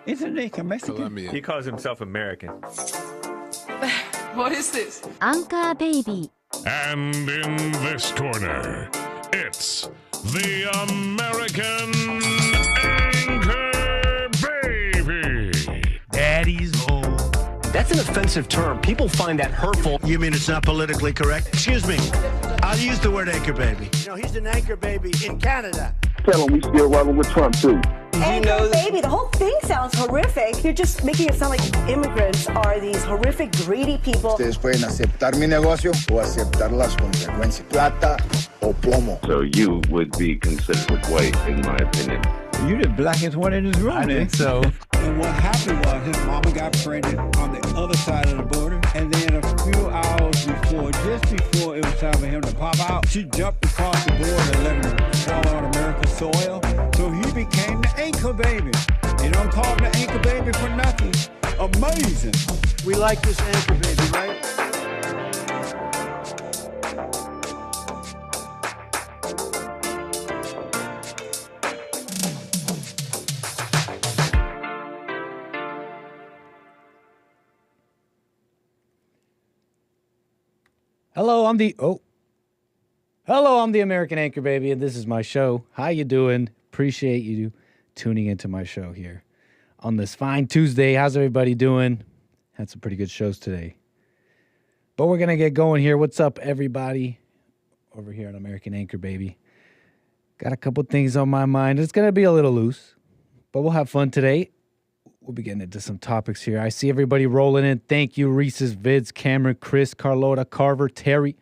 Isn't he Mexican? Colombian. He calls himself American. What is this? Anchor Baby. And in this corner, it's the American Anchor Baby. Daddy's home. That's an offensive term. People find that hurtful. You mean it's not politically correct? Excuse me. I'll use the word anchor baby. You know, he's an anchor baby in Canada. Tell him we still rolling with Trump, too. Anchor baby, the whole thing sounds horrific. You're just making it sound like immigrants are these horrific, greedy people. Ustedes pueden aceptar mi negocio o aceptar las consecuencias. Plata o plomo. So you would be considered white, in my opinion. You the blackest one in this room. I think so. And what happened was his mama got pregnant on the other side of the border. And then a few hours before, just before it was time for him to pop out, she jumped across the border and let him fall on America's soil. So he became the anchor baby. You don't call him the anchor baby for nothing. Amazing. We like this anchor baby, right? Hello, I'm the American Anchor Baby, and this is my show. How you doing? Appreciate you tuning into my show here on this fine Tuesday. How's everybody doing? Had some pretty good shows today. But we're going to get going here. What's up, everybody? Over here on American Anchor Baby. Got a couple things on my mind. It's going to be a little loose, but we'll have fun today. We'll be getting into some topics here. I see everybody rolling in. Thank you, Reese's, Vids, Cameron, Chris, Carlota, Carver, Terry,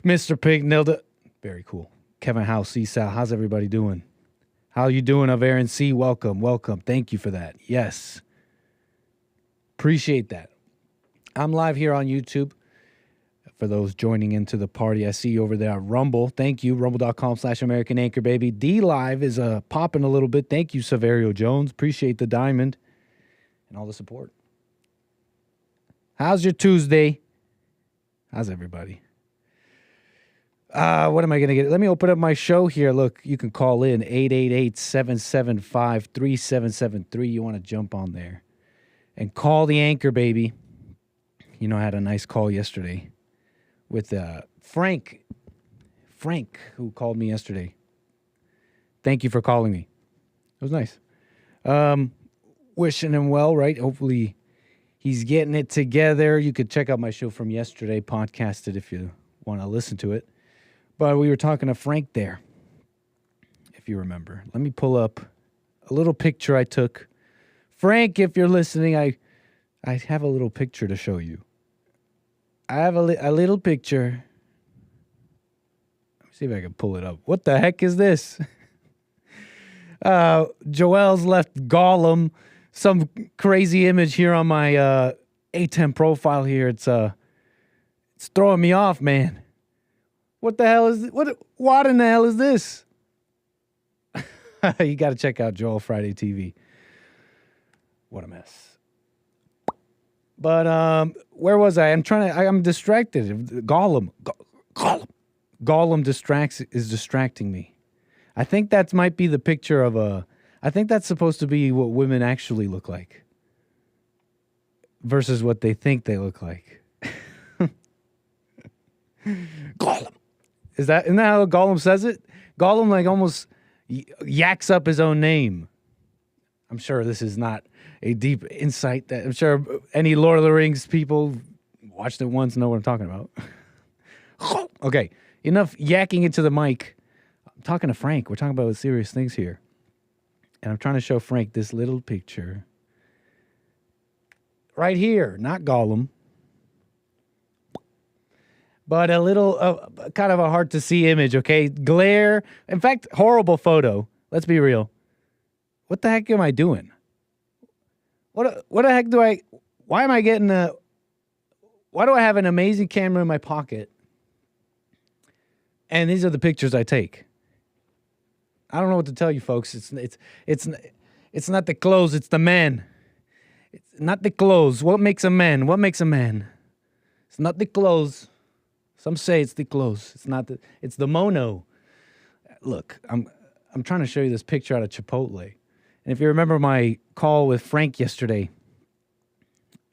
Mr. Pig, Nilda. Very cool. Kevin House, Esau. How's everybody doing? How you doing, of Aaron C? Welcome, welcome. Thank you for that. Yes. Appreciate that. I'm live here on YouTube. For those joining into the party, I see you over there at Rumble. Thank you, rumble.com/American Anchor Baby. D Live is popping a little bit. Thank you, Saverio Jones. Appreciate the diamond and all the support. How's your Tuesday? How's everybody? What am I going to get? Let me open up my show here. Look, you can call in 888-775-3773. You want to jump on there and call the Anchor Baby. You know, I had a nice call yesterday with Frank, who called me yesterday. Thank you for calling me. It was nice. Wishing him well, right? Hopefully he's getting it together. You could check out my show from yesterday, podcast it if you want to listen to it. But we were talking to Frank there, if you remember. Let me pull up a little picture I took. Frank, if you're listening, I have a little picture to show you. I have a little picture. Let me see if I can pull it up. What the heck is this? Joel's left Gollum some crazy image here on my A10 profile here. It's throwing me off, man. What the hell is this? What in the hell is this? You got to check out Joel Friday TV. What a mess. But where was I? I'm distracted. Gollum is distracting me. I think that might be the picture of I think that's supposed to be what women actually look like versus what they think they look like. Gollum. Isn't that how Gollum says it? Gollum like almost yaks up his own name. I'm sure this is not a deep insight that I'm sure any Lord of the Rings people watched it once know what I'm talking about. Okay, enough yakking into the mic. I'm talking to Frank. We're talking about serious things here. And I'm trying to show Frank this little picture. Right here, not Gollum. But a little, kind of a hard to see image, okay? Glare. In fact, horrible photo. Let's be real. What the heck am I doing? What the heck why am I getting why do I have an amazing camera in my pocket? And these are the pictures I take. I don't know what to tell you folks. It's not the clothes, it's the man. It's not the clothes. What makes a man? What makes a man? It's not the clothes. Some say it's the clothes. It's the mono. Look, I'm trying to show you this picture out of Chipotle. And if you remember my call with Frank yesterday,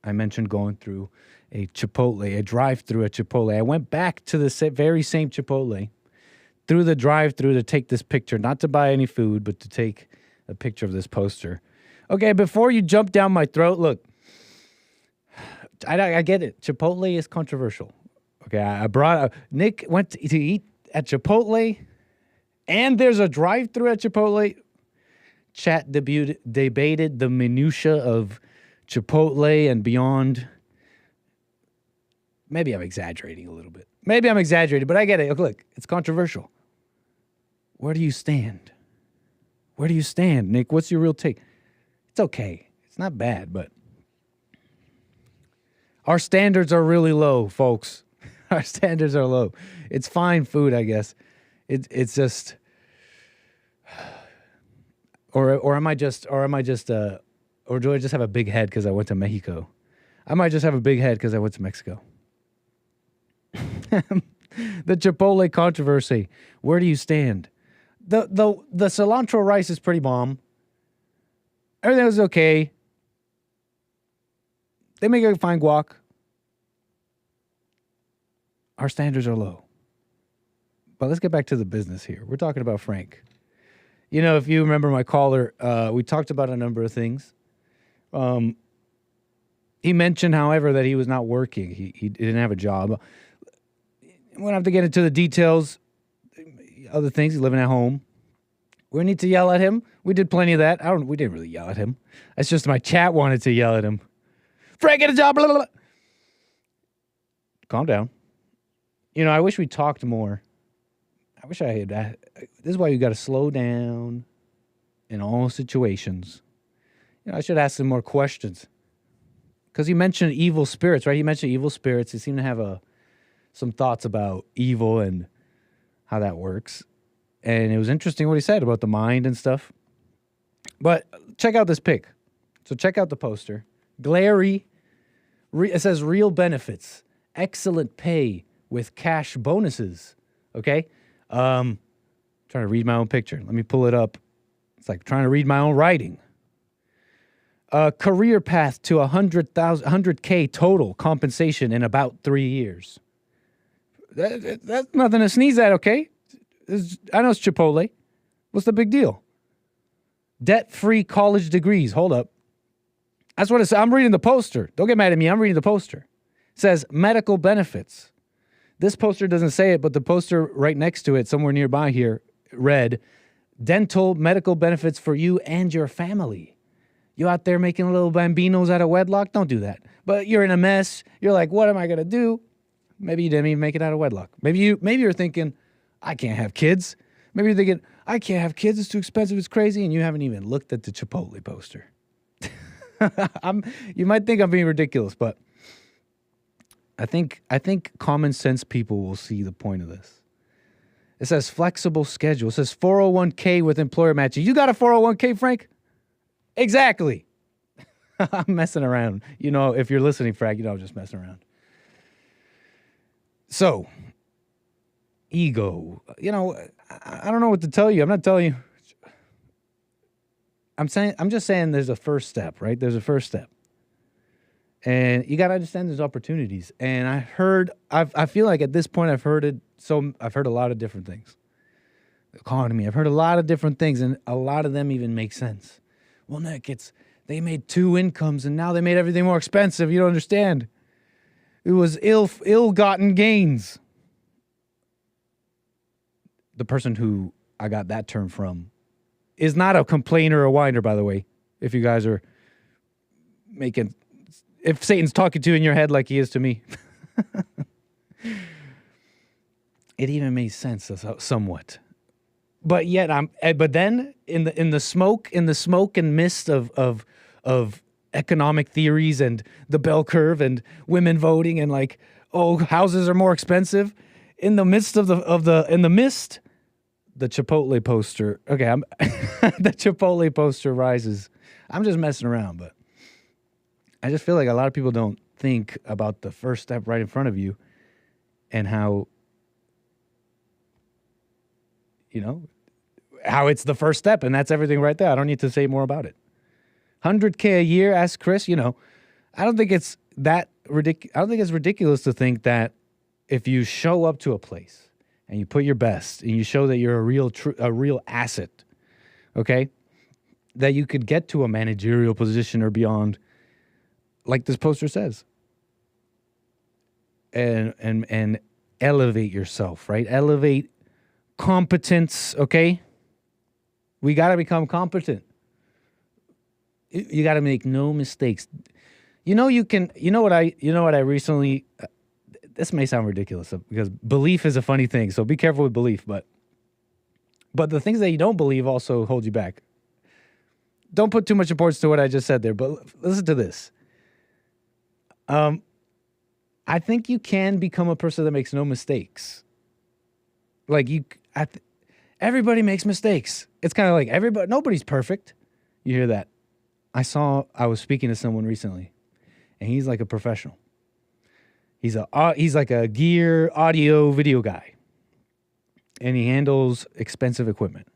I mentioned going through a Chipotle, a drive-through at Chipotle. I went back to the very same Chipotle through the drive-through to take this picture, not to buy any food, but to take a picture of this poster. Okay, before you jump down my throat, look, I get it. Chipotle is controversial. Okay, Nick went to eat at Chipotle, and there's a drive-through at Chipotle. Chat debated the minutia of Chipotle and beyond. Maybe I'm exaggerating a little bit. But I get it. Look, it's controversial. Where do you stand? Where do you stand, Nick? What's your real take? It's okay. It's not bad, but our standards are really low, folks. Our standards are low. It's fine food, I guess. It's just, or do I just have a big head because I went to Mexico? I might just have a big head because I went to Mexico. The Chipotle controversy. Where do you stand? The cilantro rice is pretty bomb. Everything was okay. They make a fine guac. Our standards are low. But let's get back to the business here. We're talking about Frank. You know, if you remember my caller, we talked about a number of things. He mentioned, however, that he was not working. He didn't have a job. We don't have to get into the details. Other things. He's living at home. We need to yell at him. We did plenty of that. We didn't really yell at him. It's just my chat wanted to yell at him. Frank, get a job. Blah, blah, blah. Calm down. You know, I wish we talked more. I wish I had. This is why you got to slow down in all situations. You know, I should ask him more questions. Because he mentioned evil spirits, right? He mentioned evil spirits. He seemed to have some thoughts about evil and how that works. And it was interesting what he said about the mind and stuff. But check out this pic. So check out the poster. Glary. It says real benefits. Excellent pay with cash bonuses. Okay? Trying to read my own picture. Let me pull it up. It's like trying to read my own writing. Career path to 100K total compensation in about 3 years. That's nothing to sneeze at, okay? I know it's Chipotle. What's the big deal? Debt-free college degrees. Hold up. That's what it says. I'm reading the poster. Don't get mad at me. I'm reading the poster. It says medical benefits. This poster doesn't say it, but the poster right next to it, somewhere nearby here, read, dental medical benefits for you and your family. You out there making little bambinos out of wedlock? Don't do that. But you're in a mess. You're like, what am I going to do? Maybe you didn't even make it out of wedlock. Maybe you're thinking, I can't have kids. Maybe you're thinking, I can't have kids. It's too expensive. It's crazy. And you haven't even looked at the Chipotle poster. You might think I'm being ridiculous, but I think common sense people will see the point of this. It says flexible schedule. It says 401k with employer matching. You got a 401k, Frank? Exactly. I'm messing around. You know, if you're listening, Frank, you know I'm just messing around. So, ego. You know, I don't know what to tell you. I'm not telling you. I'm just saying there's a first step, right? There's a first step. And you got to understand there's opportunities. And I feel like at this point I've heard a lot of different things. Economy, I've heard a lot of different things, and a lot of them even make sense. Well, Nick, they made two incomes, and now they made everything more expensive. You don't understand. It was ill-gotten gains. The person who I got that term from is not a complainer or a whiner, by the way. If you guys are if Satan's talking to you in your head like he is to me. It even made sense somewhat. But yet but then in the smoke and mist of economic theories and the bell curve and women voting and like, oh, houses are more expensive. In the midst of the Chipotle poster. Okay, the Chipotle poster rises. I'm just messing around, but I just feel like a lot of people don't think about the first step right in front of you and how, you know, how it's the first step, and that's everything right there. I don't need to say more about it. $100K a year, ask Chris. You know, I don't think it's that ridiculous. I don't think it's ridiculous to think that if you show up to a place and you put your best and you show that you're a real asset, okay, that you could get to a managerial position or beyond, like this poster says, and elevate yourself, right? Elevate competence, okay? We got to become competent. You got to make no mistakes. You know what I recently this may sound ridiculous because belief is a funny thing, so be careful with belief, but the things that you don't believe also hold you back. Don't put too much importance to what I just said there, but listen to this. I think you can become a person that makes no mistakes. Like everybody makes mistakes. It's kind of like nobody's perfect. You hear that? I was speaking to someone recently, and he's like a professional. He's like a gear, audio, video guy, and he handles expensive equipment.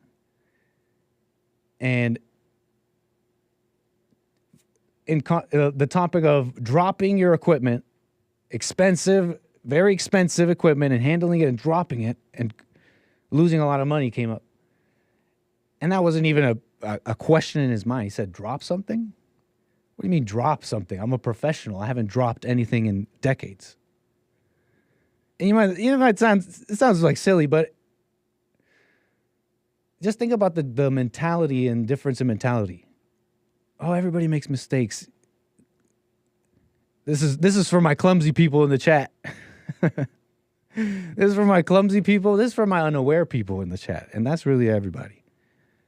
And in the topic of dropping your equipment, very expensive equipment, and handling it and dropping it and losing a lot of money came up. And that wasn't even a question in his mind. He said, drop something? What do you mean drop something? I'm a professional. I haven't dropped anything in decades. And it sounds like silly, but just think about the mentality and difference in mentality. Oh, everybody makes mistakes. This is for my clumsy people in the chat. This is for my clumsy people. This is for my unaware people in the chat. And that's really everybody.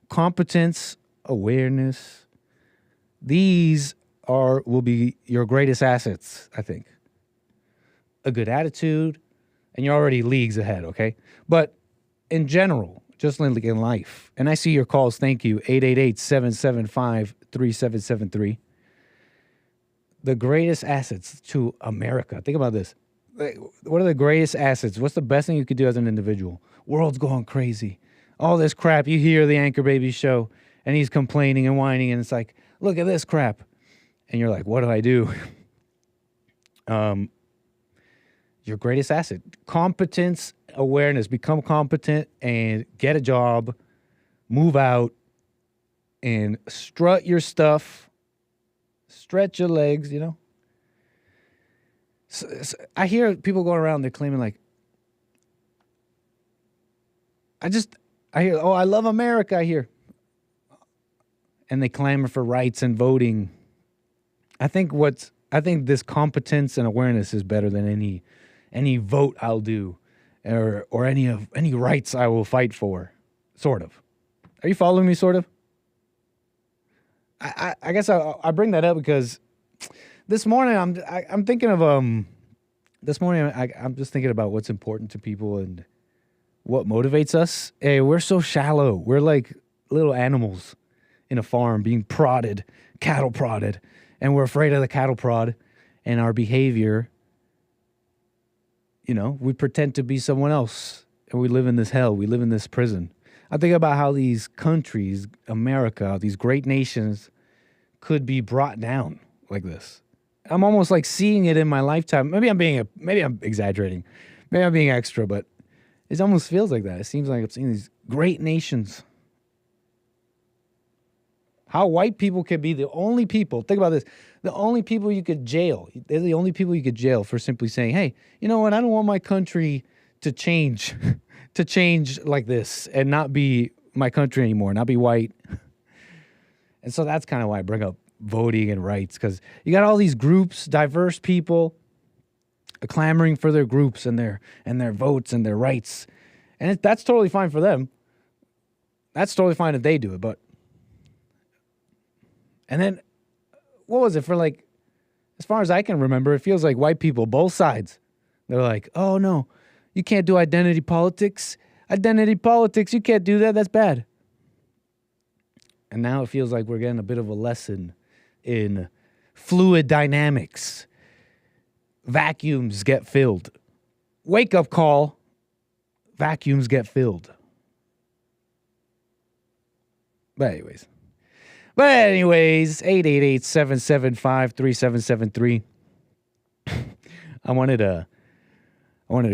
Competence, awareness. These will be your greatest assets, I think. A good attitude, and you're already leagues ahead, okay? But in general, just like in life, and I see your calls, thank you, 888-775-3773. The greatest assets to America. Think about this. What are the greatest assets? What's the best thing you could do as an individual? World's going crazy. All this crap. You hear the Anchor Baby show, and he's complaining and whining, and it's like, look at this crap. And you're like, what do I do? Your greatest asset. Competence, awareness. Become competent and get a job. Move out and strut your stuff. Stretch your legs, you know. So I hear people going around, they're claiming like, I hear, oh, I love America, I hear. And they clamor for rights and voting. I think this competence and awareness is better than any vote I'll do or any rights I will fight for, sort of. Are you following me, sort of? I guess I bring that up because this morning I'm thinking of this morning I'm just thinking about what's important to people and what motivates us. Hey, we're so shallow. We're like little animals in a farm being prodded, cattle prodded, and we're afraid of the cattle prod and our behavior. You know, we pretend to be someone else and we live in this hell. We live in this prison. I think about how these countries, America, these great nations could be brought down like this. I'm almost like seeing it in my lifetime. Maybe I'm exaggerating. Maybe I'm being extra, but it almost feels like that. It seems like I'm seeing these great nations. How white people can be the only people, think about this, the only people you could jail. They're the only people you could jail for simply saying, hey, you know what, I don't want my country to change, to change like this and not be my country anymore, not be white. And so that's kind of why I bring up voting and rights, because you got all these groups, diverse people clamoring for their groups and their votes and their rights. And that's totally fine for them. That's totally fine if they do it, but... And then, what was it for, like, as far as I can remember, it feels like white people, both sides, they're like, oh, no, you can't do identity politics. Identity politics, you can't do that. That's bad. And now it feels like we're getting a bit of a lesson in fluid dynamics. Vacuums get filled. Wake up call. Vacuums get filled. But anyways, 888-775-3773. I wanted to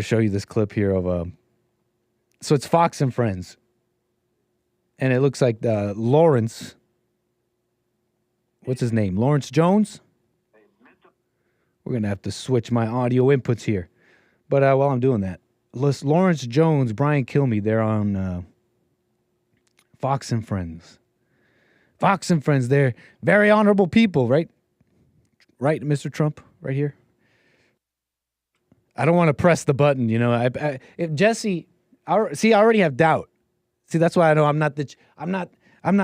show you this clip here of so it's Fox and Friends. And it looks like Lawrence, what's his name? Lawrence Jones? We're going to have to switch my audio inputs here. But while I'm doing that, Lawrence Jones, Brian Kilmeade, they're on Fox and Friends. Fox and Friends, they're very honorable people, right? Right, Mr. Trump, right here? I don't want to press the button, you know. If Jesse, I already have doubt. See, that's why I know I'm not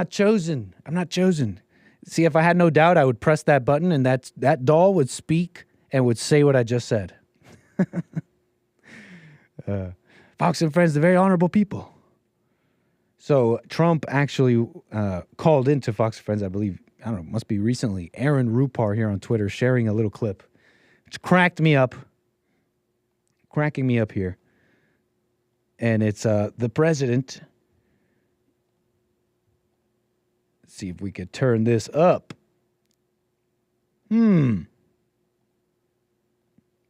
chosen. I'm not chosen. See, if I had no doubt, I would press that button, and that doll would speak and would say what I just said. Fox and Friends, they're very honorable people. So Trump actually called into Fox and Friends, I believe, I don't know, must be recently. Aaron Rupar here on Twitter sharing a little clip. It's cracking me up here. And it's the president. Let's see if we could turn this up.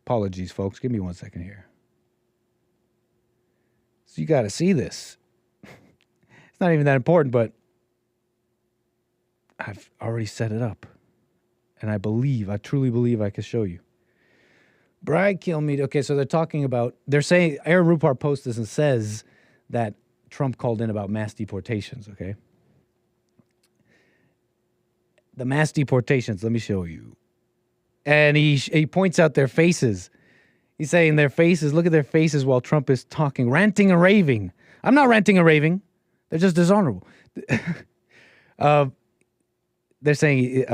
Apologies, folks. Give me 1 second here. So you got to see this. It's not even that important, but I've already set it up. And I truly believe I can show you. Brian Kilmeade. Okay, so they're saying, Aaron Rupar posts this and says that Trump called in about mass deportations, okay? The mass deportations, let me show you. And he points out their faces. He's saying their faces, look at their faces while Trump is talking, ranting and raving. I'm not ranting and raving. They're just dishonorable. They're saying,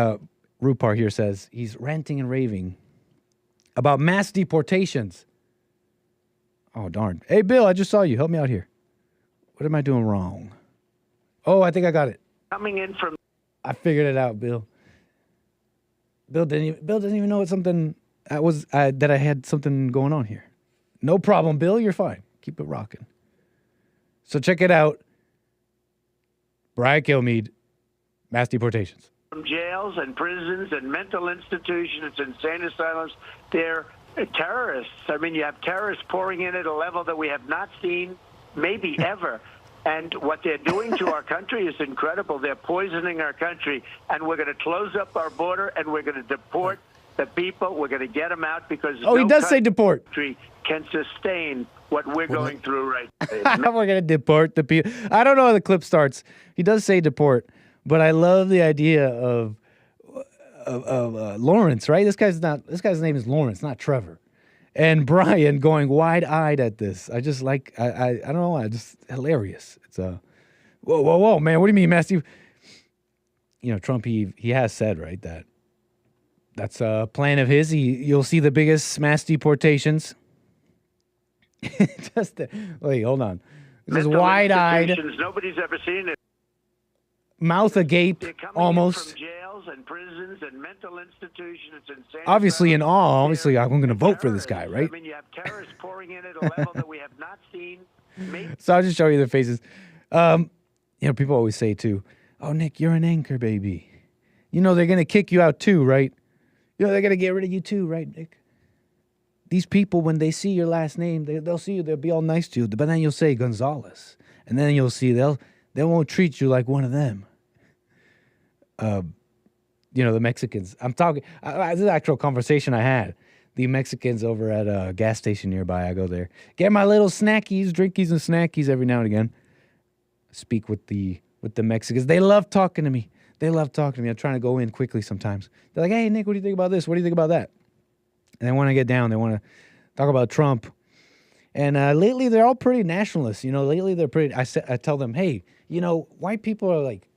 Rupar here says, he's ranting and raving about mass deportations. Oh, darn. Hey, Bill, I just saw you. Help me out here. What am I doing wrong? Oh, I think I got it. Coming in from... I figured it out, Bill. Bill doesn't even know it's something that I had something going on here. No problem, Bill. You're fine. Keep it rocking. So check it out. Brian Kilmeade, mass deportations. From jails and prisons and mental institutions and insane asylums, they're terrorists. I mean, you have terrorists pouring in at a level that we have not seen, maybe ever. And what they're doing to our country is incredible. They're poisoning our country, and we're going to close up our border, and we're going to deport the people. We're going to get them out because he does say deport. Country can sustain what we're going through right now. We're going to deport the people. I don't know how the clip starts. He does say deport, but I love the idea of Lawrence, right? This guy's name is Lawrence, not Trevor. And Brian going wide-eyed at this. I just like, I don't know why, just hilarious. It's whoa, man, what do you mean, Matthew? You know, Trump, he has said, right, that's a plan of his. You'll see the biggest mass deportations. Wait, hold on. Just wide-eyed. Nobody's ever seen it. Mouth agape, almost. From jails and prisons and mental institutions and obviously in awe. Obviously, I'm going to vote for this guy, right? I mean, you have terrorists pouring in at a level that we have not seen. So I'll just show you their faces. You know, people always say too, "Oh, Nick, you're an anchor baby." You know they're going to kick you out too, right? You know they're going to get rid of you too, right, Nick? These people, when they see your last name, they'll see you. They'll be all nice to you, but then you'll say Gonzalez, and then you'll see they won't treat you like one of them. You know, the Mexicans. I'm talking, this is an actual conversation I had. The Mexicans over at a gas station nearby, I go there. Get my little snackies, drinkies, and snackies every now and again. Speak with the Mexicans. They love talking to me. I'm trying to go in quickly sometimes. They're like, hey, Nick, what do you think about this? What do you think about that? And then when I get down, they want to talk about Trump. And lately, they're all pretty nationalists. You know, lately they're pretty, I tell them, hey, you know, white people are like,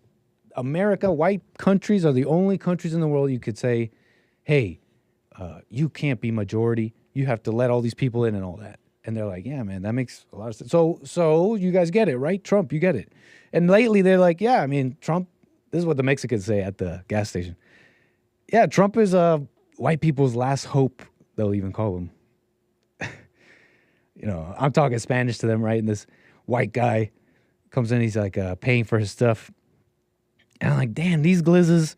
America, white countries are the only countries in the world you could say, hey, you can't be majority. You have to let all these people in and all that. And they're like, yeah, man, that makes a lot of sense. So you guys get it, right? Trump, you get it. And lately they're like, yeah, I mean, Trump, this is what the Mexicans say at the gas station. Yeah, Trump is white people's last hope, they'll even call him. You know, I'm talking Spanish to them, right? And this white guy comes in, he's like paying for his stuff. And I'm like, damn, these glizzes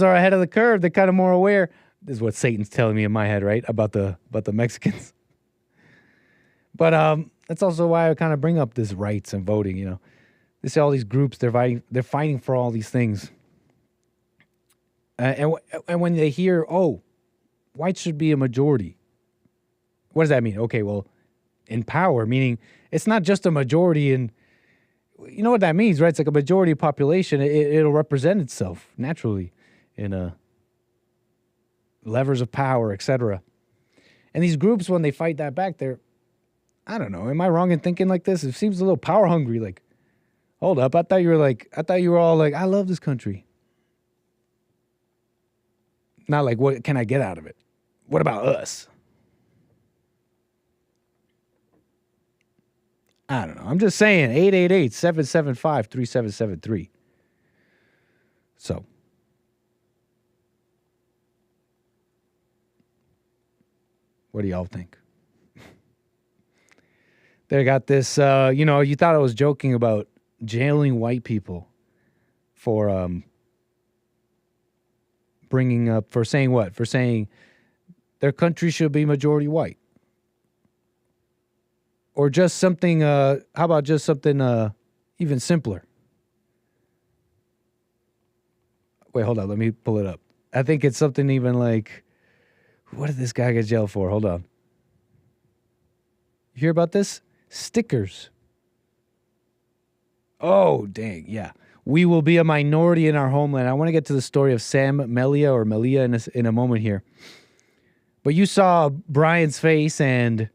are ahead of the curve. They're kind of more aware. This is what Satan's telling me in my head, right? About the Mexicans. But that's also why I kind of bring up this rights and voting, you know. They say all these groups, they're fighting for all these things. And when they hear, oh, whites should be a majority, what does that mean? Okay, well, in power, meaning it's not just a majority in, you know what that means, right? It's like a majority of population. It'll represent itself naturally in levers of power, etc. And these groups, when they fight that back, they're, I don't know, am I wrong in thinking like this? It seems a little power hungry. Like, hold up, I thought you were all like, I love this country. Not like, what can I get out of it? What about us? I don't know. I'm just saying, 888-775-3773. So. What do y'all think? They got this, you thought I was joking about jailing white people for for saying what? For saying their country should be majority white. Or just something, how about just something even simpler? Wait, hold on. Let me pull it up. I think it's something even like, what did this guy get jailed for? Hold on. You hear about this? Stickers. Oh, dang, yeah. We will be a minority in our homeland. I want to get to the story of Melia in a moment here. But you saw Brian's face and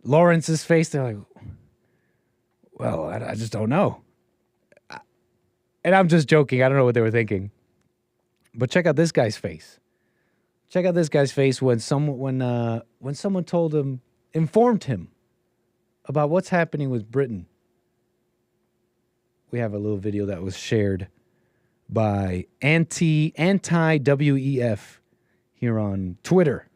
Lawrence's face. They're like, well, I just don't know. And I'm just joking. I don't know what they were thinking. But check out this guy's face. Check out this guy's face when someone informed him about what's happening with Britain. We have a little video that was shared by anti-WEF here on Twitter.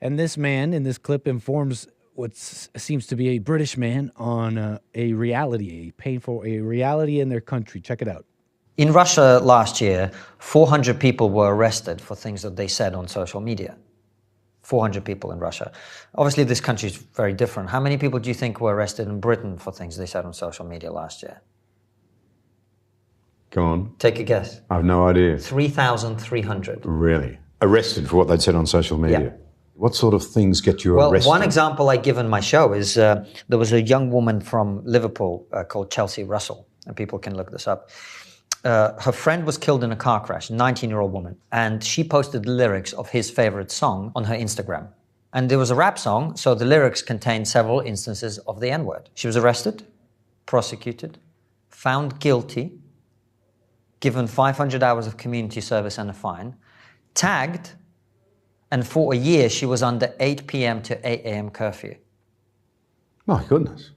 And this man in this clip informs what seems to be a British man on a reality in their country. Check it out. In Russia last year, 400 people were arrested for things that they said on social media. 400 people in Russia. Obviously, this country is very different. How many people do you think were arrested in Britain for things they said on social media last year? Go on. Take a guess. I have no idea. 3,300. Really? Arrested for what they'd said on social media? Yeah. What sort of things get you arrested? Well, one example I give in my show is there was a young woman from Liverpool called Chelsea Russell, and people can look this up. Her friend was killed in a car crash, a 19-year-old woman, and she posted the lyrics of his favorite song on her Instagram. And there was a rap song, so the lyrics contained several instances of the N-word. She was arrested, prosecuted, found guilty, given 500 hours of community service and a fine, tagged, and for a year she was under 8 p.m. to 8 a.m. curfew. My goodness.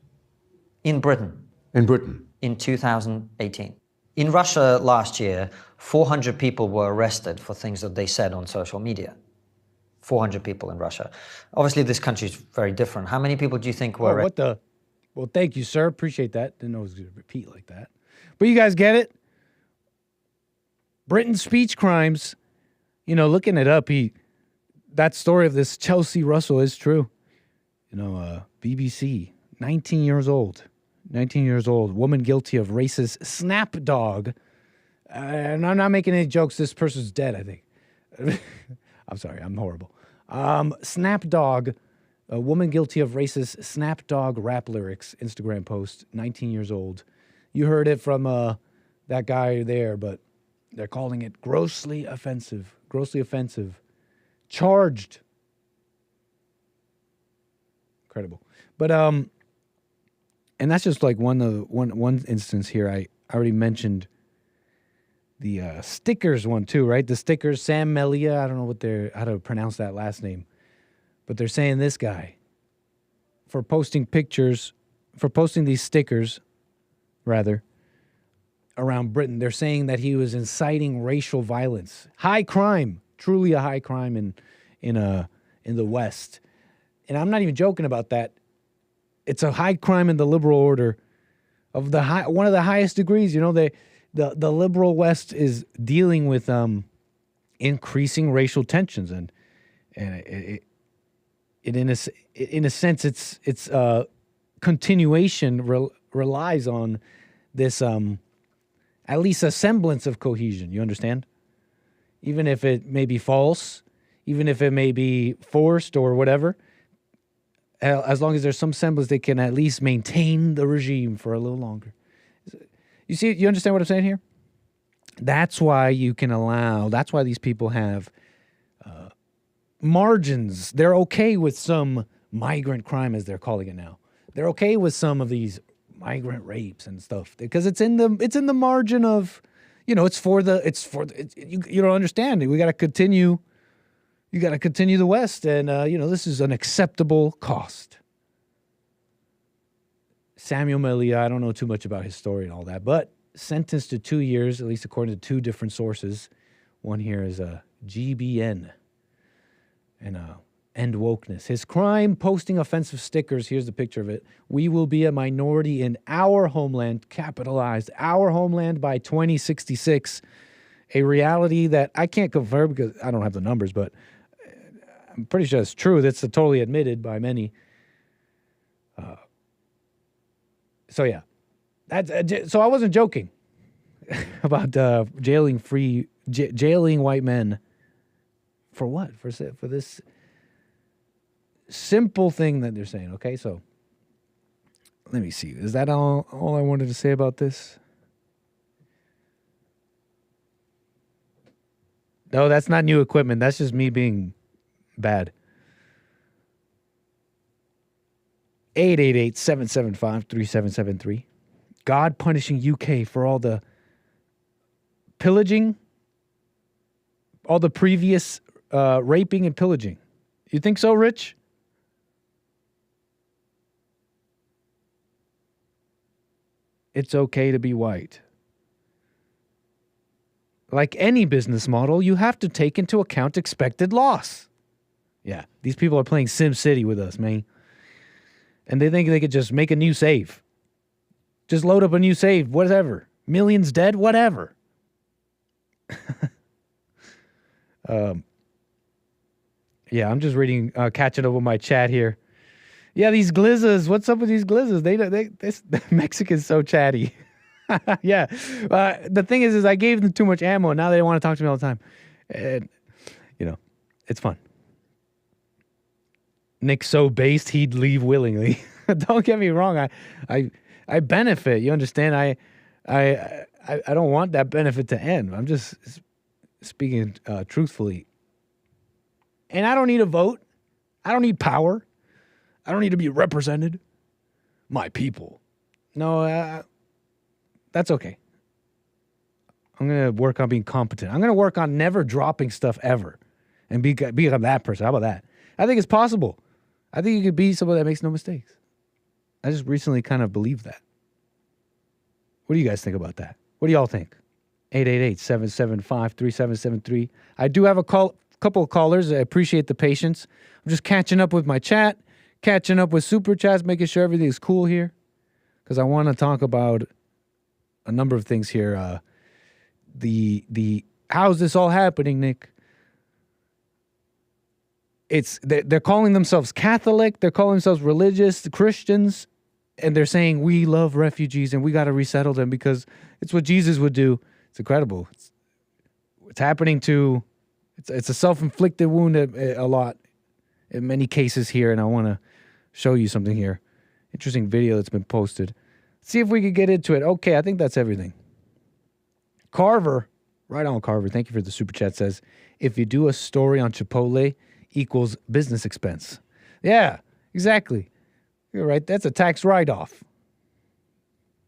In Britain. In Britain. In 2018. In Russia last year, 400 people were arrested for things that they said on social media. 400 people in Russia. Obviously, this country is very different. How many people do you think were arrested? Well, thank you, sir. Appreciate that. Didn't know it was going to repeat like that. But you guys get it? Britain's speech crimes, looking it up, that story of this Chelsea Russell is true. BBC, 19 years old. 19 years old, woman guilty of racist snap dog. And I'm not making any jokes. This person's dead, I think. I'm sorry, I'm horrible. Snap dog, a woman guilty of racist snap dog rap lyrics, Instagram post, 19 years old. You heard it from that guy there, but they're calling it grossly offensive. Grossly offensive. Charged. Incredible. But, and that's just like one instance here. I already mentioned the stickers one too, right? The stickers, Sam Melia. I don't know how to pronounce that last name, but they're saying this guy for posting these stickers, rather, around Britain. They're saying that he was inciting racial violence, high crime, truly a high crime in the West. And I'm not even joking about that. It's a high crime in the liberal order of one of the highest degrees. You know, the liberal West is dealing with increasing racial tensions, and in a sense, its continuation relies on this at least a semblance of cohesion. You understand? Even if it may be false, even if it may be forced or whatever, as long as there's some semblance, they can at least maintain the regime for a little longer. You understand what I'm saying here? That's why that's why these people have margins. They're okay with some migrant crime, as they're calling it now. They're okay with some of these migrant rapes and stuff because it's in the margin of, you don't understand. We got to continue. You got to continue the West, and this is an acceptable cost. Samuel Melia, I don't know too much about his story and all that, but sentenced to 2 years, at least according to two different sources. One here is a GBN and End Wokeness. His crime, posting offensive stickers. Here's the picture of it. We will be a minority in our homeland, capitalized, our homeland by 2066. A reality that I can't confirm because I don't have the numbers, but I'm pretty sure it's true. That's totally admitted by many. So I wasn't joking about jailing white men for what? For this simple thing that they're saying. Okay, so let me see. Is that all I wanted to say about this? No, that's not new equipment. That's just me being bad. 888-775-3773. God punishing UK for all the pillaging, all the previous raping and pillaging. You think so, Rich? It's okay to be white. Like any business model, you have to take into account expected loss. Yeah, these people are playing Sim City with us, man. And they think they could just make a new save. Just load up a new save, whatever. Millions dead, whatever. Yeah, I'm just reading, catching up with my chat here. Yeah, these glizzas. What's up with these glizzas? This Mexican's so chatty. Yeah. The thing is I gave them too much ammo. And now they want to talk to me all the time. And, it's fun. Nick's so based, he'd leave willingly. Don't get me wrong. I benefit. You understand? I don't want that benefit to end. I'm just speaking truthfully. And I don't need a vote. I don't need power. I don't need to be represented. My people. No, that's okay. I'm going to work on being competent. I'm going to work on never dropping stuff ever and become that person. How about that? I think it's possible. I think you could be someone that makes no mistakes. I just recently kind of believed that. What do you guys think about that? What do y'all think? 888-775-3773. I do have a couple of callers. I appreciate the patience. I'm just catching up with my chat, catching up with super chats, making sure everything's cool here. Because I want to talk about a number of things here. How's this all happening, Nick? They're calling themselves Catholic, they're calling themselves religious Christians, and they're saying we love refugees and we got to resettle them because it's what Jesus would do. It's incredible. It's happening to. It's a self-inflicted wound a lot in many cases here, and I want to show you something here. Interesting video that's been posted. See if we could get into it. Okay, I think that's everything. Carver, right on, Carver. Thank you for the super chat. Says if you do a story on Chipotle equals business expense. Yeah, exactly. You're right. That's a tax write-off.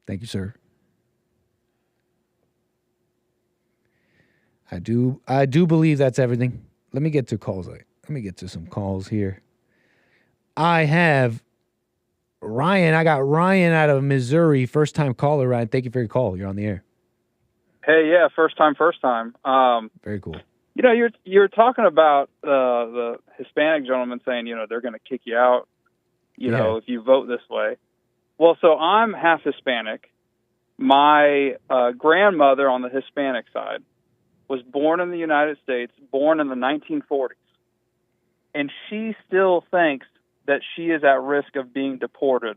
Thank you, sir. I do believe that's everything. Let me get to calls. Let me get to some calls here. I have Ryan. I got Ryan out of Missouri. First-time caller, Ryan. Thank you for your call. You're on the air. Hey, yeah, first time. Very cool. You're talking about the Hispanic gentleman saying, they're going to kick you out, if you vote this way. Well, so I'm half Hispanic, My grandmother on the Hispanic side was born in the United States, born in the 1940s, and she still thinks that she is at risk of being deported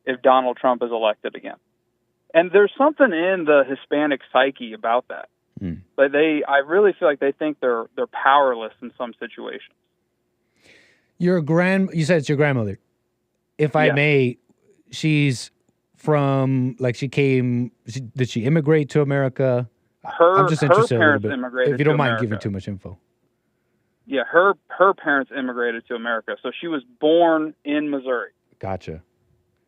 if Donald Trump is elected again. And there's something in the Hispanic psyche about that. But I really feel like they think they're powerless in some situations. You said it's your grandmother. If I may, she's from, like, did she immigrate to America? I'm just interested parents a little bit. immigrated If you don't to mind America. giving too much info. Yeah, her parents immigrated to America. So she was born in Missouri. Gotcha.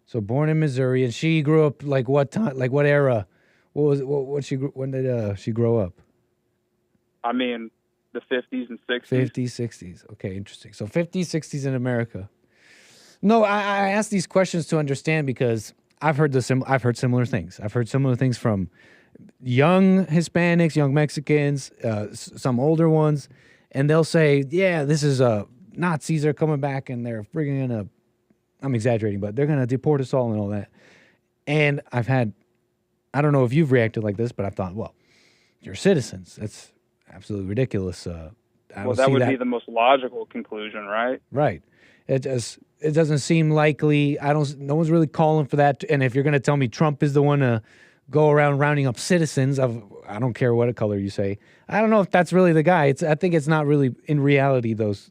So born in Missouri, and she grew up like what time? Like what era? When did she grow up? I mean, the 50s and 60s. 50s, 60s. Okay, interesting. So 50s, 60s in America. No, I ask these questions to understand because I've heard similar things. I've heard similar things from young Hispanics, young Mexicans, some older ones, and they'll say, "Yeah, this is Nazis are coming back, and they're friggin' gonna." I'm exaggerating, but they're gonna deport us all and all that. And I don't know if you've reacted like this, but I thought, well, you're citizens. That's absolutely ridiculous. That would be the most logical conclusion, right? Right. It doesn't seem likely. No one's really calling for that. And if you're going to tell me Trump is the one to go around rounding up citizens I don't care what color you say. I don't know if that's really the guy. I think it's not really in reality those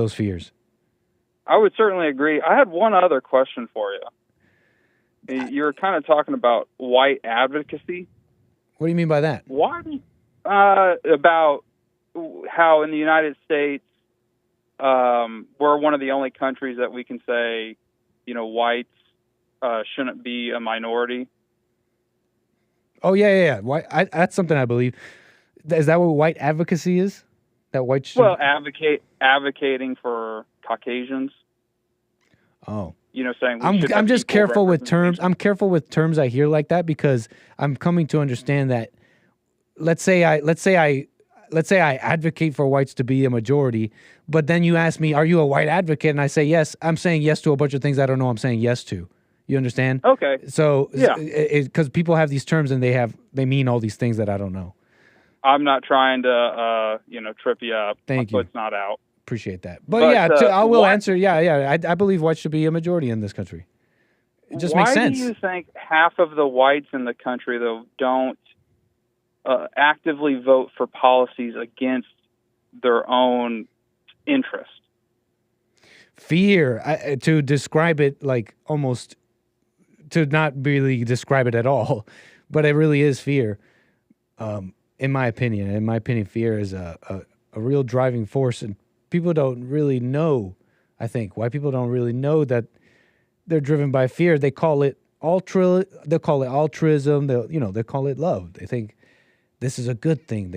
fears. I would certainly agree. I had one other question for you. You're kind of talking about white advocacy. What do you mean by that? Why? About how in the United States, we're one of the only countries that we can say, whites shouldn't be a minority. Oh, yeah. That's something I believe. Is that what white advocacy is? That white should... Well, advocating for Caucasians. Oh. Saying I'm just careful with terms. I'm careful with terms I hear like that because I'm coming to understand that. Let's say I advocate for whites to be a majority, but then you ask me, "Are you a white advocate?" And I say yes. I'm saying yes to a bunch of things I don't know I'm saying yes to. You understand? Okay. So yeah, because people have these terms and they mean all these things that I don't know. I'm not trying to trip you up. Thank My you. foot's not out. Appreciate that. But yeah, I will answer. Yeah. I believe whites should be a majority in this country. It just makes sense. Why do you think half of the whites in the country, though, don't actively vote for policies against their own interest? Fear. To describe it like almost, to not really describe it at all, but it really is fear. In my opinion, fear is a real driving force, and people don't really know. I think why people don't really know that they're driven by fear. They call it They'll call it altruism. They'll call it love. They think this is a good thing.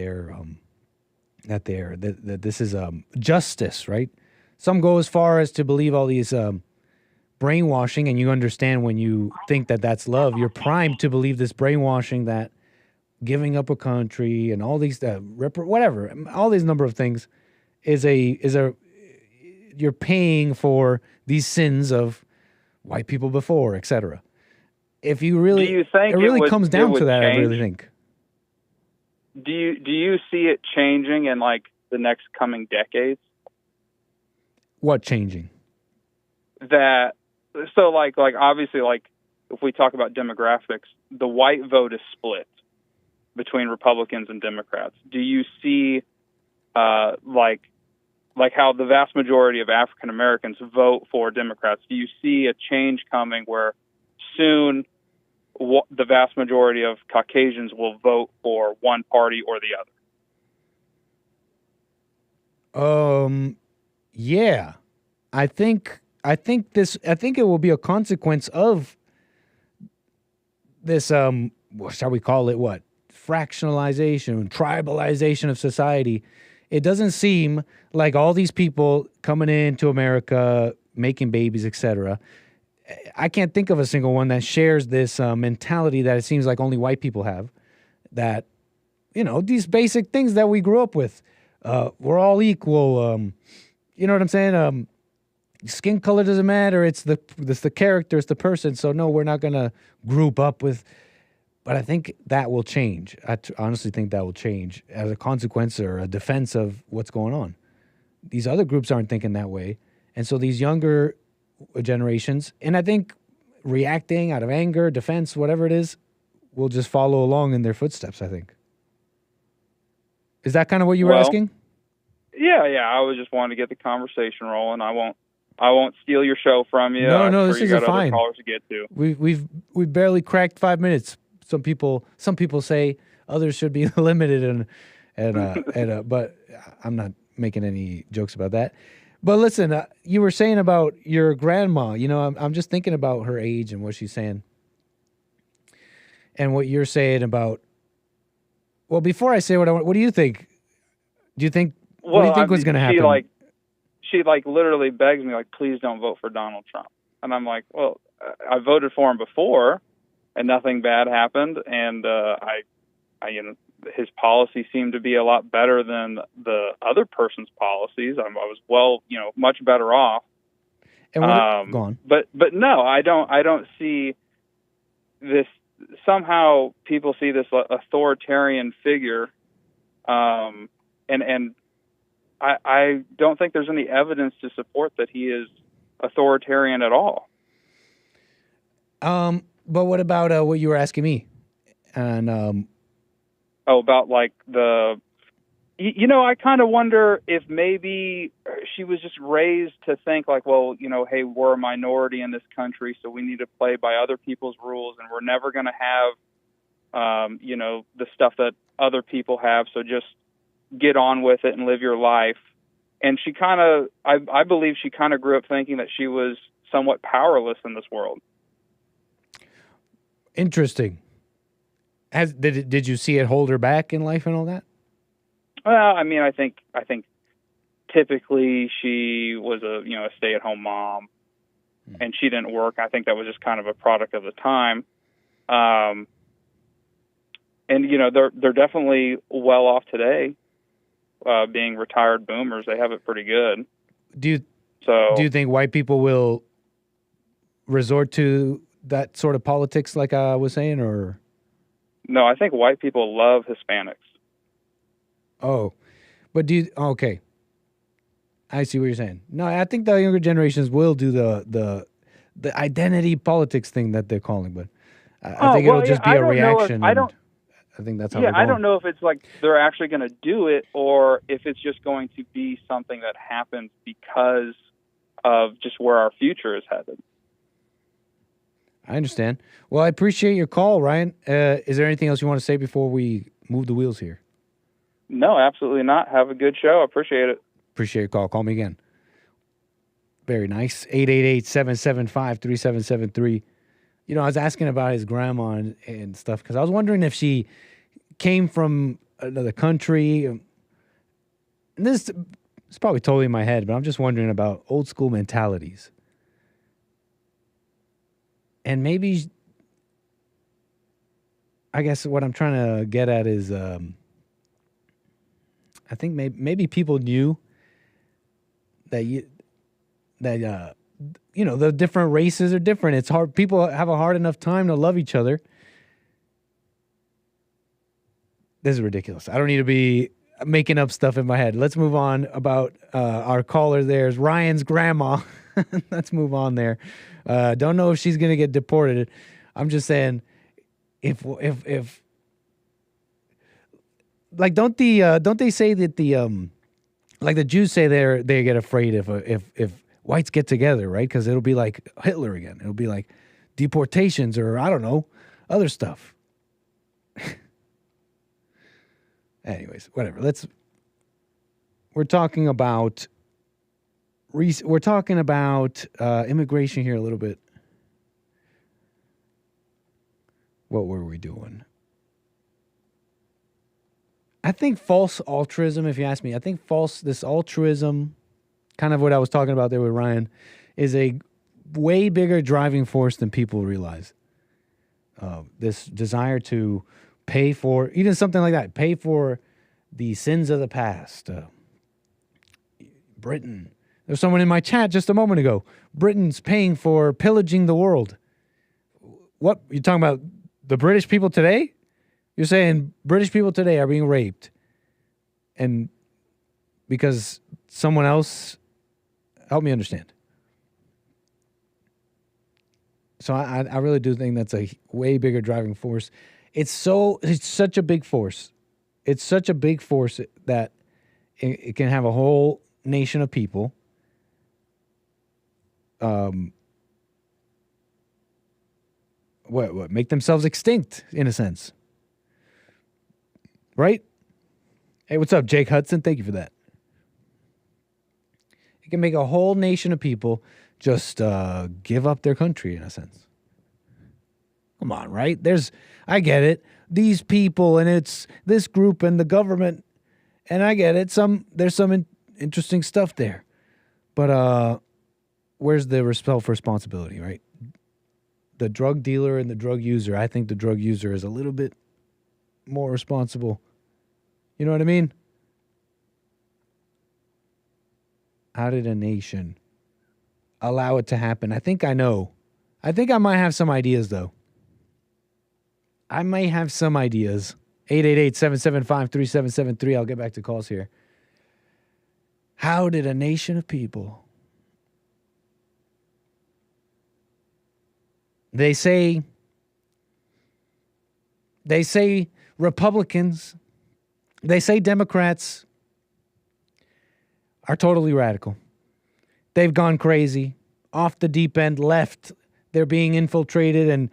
That this is justice, right? Some go as far as to believe all these brainwashing, and you understand when you think that that's love, you're primed to believe this brainwashing that giving up a country and all these whatever, all these number of things is you're paying for these sins of white people before, etc. If you really, do you think it really comes down to that. Change? I really think. Do you see it changing in like the next coming decades? What changing? So obviously, like if we talk about demographics, the white vote is split between Republicans and Democrats. Do you see like how the vast majority of African Americans vote for Democrats? Do you see a change coming where soon the vast majority of Caucasians will vote for one party or the other? Yeah, I think it will be a consequence of this. What shall we call it? What? Fractionalization, tribalization of society. It doesn't seem like all these people coming into America, making babies, etc. I can't think of a single one that shares this mentality that it seems like only white people have. That, these basic things that we grew up with. We're all equal. You know what I'm saying? skin color doesn't matter. It's the character, it's the person. So no, we're not gonna group up with. But I think that will change. I honestly think that will change as a consequence or a defense of what's going on. These other groups aren't thinking that way, and so these younger generations, and I think reacting out of anger, defense, whatever it is, will just follow along in their footsteps. I think. Is that kind of what you were asking? Yeah. I was just wanting to get the conversation rolling. I won't steal your show from you. No, this is fine. Other callers to get to. We've barely cracked 5 minutes. Some people say others should be limited, but I'm not making any jokes about that. But listen, you were saying about your grandma. You know, I'm just thinking about her age and what she's saying, and what you're saying about. Well, before I say what do you think? Do you think what do you think was going to happen? She literally begs me please don't vote for Donald Trump, and I'm like, well, I voted for him before, and nothing bad happened, and I his policy seemed to be a lot better than the other person's policies. I was much better off. And go on. But no, I don't see this. Somehow people see this authoritarian figure, and I don't think there's any evidence to support that he is authoritarian at all. But what about what you were asking me? And about I kind of wonder if maybe she was just raised to think hey, we're a minority in this country, so we need to play by other people's rules, and we're never going to have, the stuff that other people have. So just get on with it and live your life. And she I believe she kind of grew up thinking that she was somewhat powerless in this world. Interesting. Did you see it hold her back in life and all that? Well, I mean, I think typically she was a stay-at-home mom, and she didn't work. I think that was just kind of a product of the time. And they're definitely well off today, being retired boomers. They have it pretty good. Do you think white people will resort to that sort of politics, like I was saying, or? No, I think white people love Hispanics. Oh, but okay. I see what you're saying. No, I think the younger generations will do the identity politics thing that they're calling, but I think it'll just be a reaction. I think that's how they're going. I don't know if it's they're actually going to do it, or if it's just going to be something that happens because of just where our future is headed. I understand. Well, I appreciate your call, Ryan. Is there anything else you want to say before we move the wheels here? No, absolutely not. Have a good show. I appreciate it. Appreciate your call. Call me again. Very nice. 888-775-3773. I was asking about his grandma and stuff because I was wondering if she came from another country. And this is probably totally in my head, but I'm just wondering about old school mentalities. And maybe, I guess what I'm trying to get at is, I think maybe people knew that the different races are different. It's hard. People have a hard enough time to love each other. This is ridiculous. I don't need to be making up stuff in my head. Let's move on about our caller. There's Ryan's grandma. Let's move on there. Don't know if she's gonna get deported. I'm just saying, if don't they say that the Jews say they get afraid if whites get together, right? Because it'll be like Hitler again. It'll be like deportations or I don't know, other stuff. Anyways, whatever. We're talking about immigration here a little bit. What were we doing? I think false altruism, if you ask me, this altruism, kind of what I was talking about there with Ryan, is a way bigger driving force than people realize. This desire to pay for, even something like that, pay for the sins of the past. Britain, There's someone in my chat just a moment ago. Britain's paying for pillaging the world. What? You're talking about the British people today? You're saying British people today are being raped. And because someone else, help me understand. So I really do think that's a way bigger driving force. It's such a big force. It's such a big force that it can have a whole nation of people make themselves extinct in a sense. Right? Hey, what's up, Jake Hudson? Thank you for that. It can make a whole nation of people just give up their country in a sense. Come on, right? I get it. These people and it's this group and the government, and I get it. There's some interesting stuff there, but where's the self-responsibility, right? The drug dealer and the drug user. I think the drug user is a little bit more responsible. You know what I mean? How did a nation allow it to happen? I think I know. I think I might have some ideas, though. I may have some ideas. 888-775-3773. I'll get back to calls here. How did a nation of people... They say Republicans, they say Democrats are totally radical. They've gone crazy, off the deep end, left. They're being infiltrated, and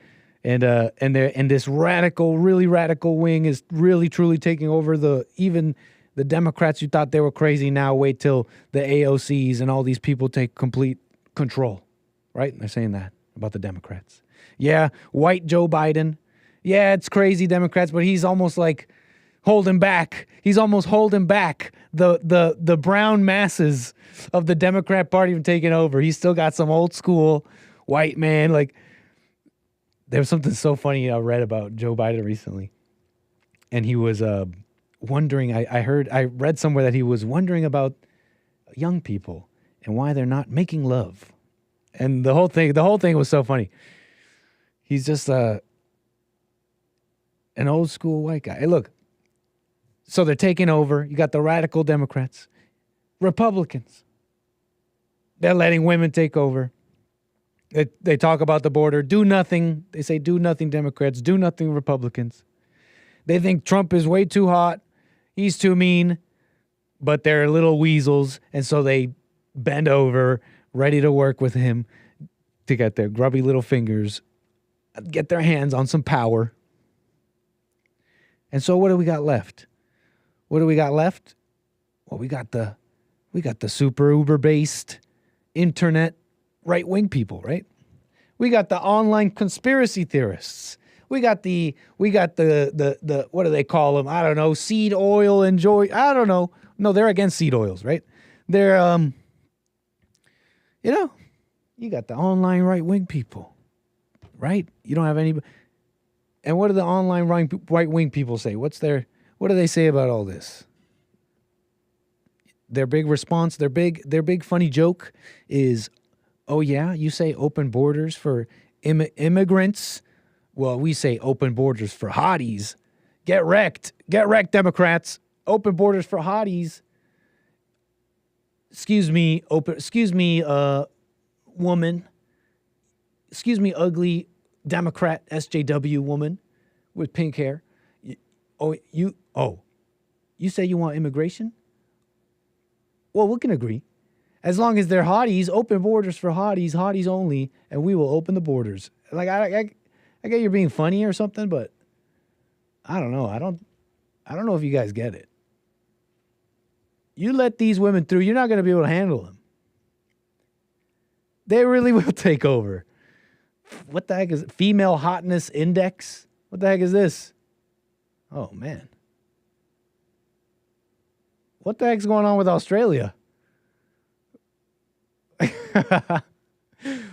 this radical, really radical wing is really truly taking over even the Democrats who thought they were crazy now wait till the AOCs and all these people take complete control. Right? They're saying that about the Democrats. Yeah, white Joe Biden. Yeah, it's crazy Democrats, but he's almost like holding back. He's almost holding back the brown masses of the Democrat Party from taking over. He's still got some old school white man. Like, there was something so funny I read about Joe Biden recently. And he was wondering, I read somewhere that he was wondering about young people and why they're not making love. And the whole thing was so funny. He's just an old school white guy. Hey, look. So they're taking over. You got the radical Democrats, Republicans. They're letting women take over. They talk about the border. Do nothing. They say do nothing Democrats. Do nothing Republicans. They think Trump is way too hot. He's too mean. But they're little weasels. And so they bend over, ready to work with him to get their grubby little fingers, get their hands on some power. And so what do we got left? What do we got left? Well, we got the super uber based internet right-wing people, right? We got the online conspiracy theorists. We got the what do they call them? I don't know, seed oil enjoy. I don't know. No, they're against seed oils, right? They're you got the online right-wing people, right? You don't have any. And what do the online right-wing people say? What do they say about all this? Their big response, their big funny joke is, oh yeah, you say open borders for immigrants. Well, we say open borders for hotties. Get wrecked, Democrats. Open borders for hotties. Excuse me, woman. Excuse me, ugly Democrat SJW woman with pink hair. You say you want immigration? Well, we can agree. As long as they're hotties, open borders for hotties only, and we will open the borders. Like I get you're being funny or something, but I don't know. I don't know if you guys get it. You let these women through, you're not going to be able to handle them. They really will take over. What the heck is it? Female hotness index? What the heck is this? Oh, man. What the heck's going on with Australia?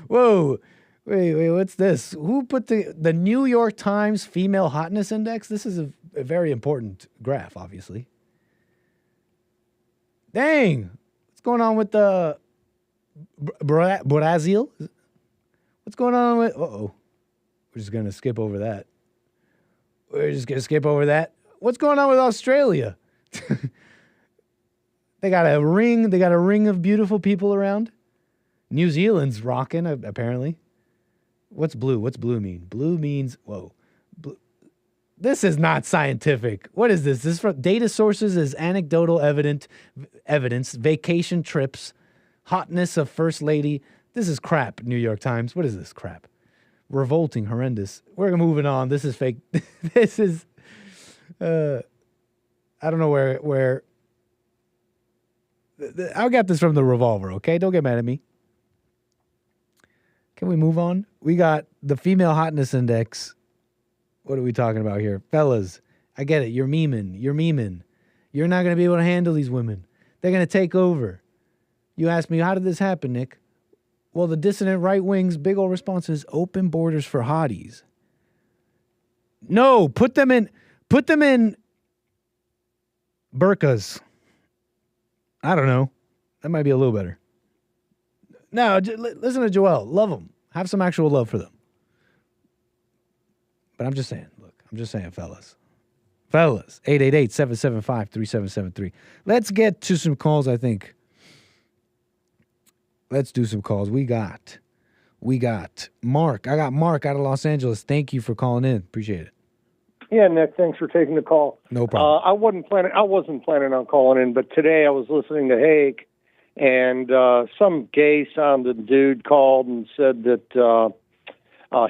Whoa. Wait, what's this? Who put the New York Times female hotness index? This is a very important graph, obviously. Dang. What's going on with the Brazil? What's going on with... Uh-oh. We're just going to skip over that. What's going on with Australia? They got a ring. They got a ring of beautiful people around. New Zealand's rocking, apparently. What's blue? What's blue mean? Blue means... Whoa. This is not scientific. What is this? This is from data sources is anecdotal evidence, vacation trips, hotness of first lady. This is crap, New York Times. What is this crap? Revolting, horrendous. We're moving on. This is fake. This is, I don't know where. I got this from the Revolver, okay? Don't get mad at me. Can we move on? We got the female hotness index. What are we talking about here? Fellas, I get it. You're memeing. You're not going to be able to handle these women. They're going to take over. You ask me, how did this happen, Nick? Well, the dissident right wing's big old response is open borders for hotties. No, put them in burqas. I don't know. That might be a little better. No, listen to Joel. Love them. Have some actual love for them. But I'm just saying, fellas. 888-775-3773. Let's get to some calls, I think. Let's do some calls. We got Mark. I got Mark out of Los Angeles. Thank you for calling in. Appreciate it. Yeah, Nick, thanks for taking the call. No problem. I wasn't planning on calling in, but today I was listening to Hake, and some gay-sounding dude called and said that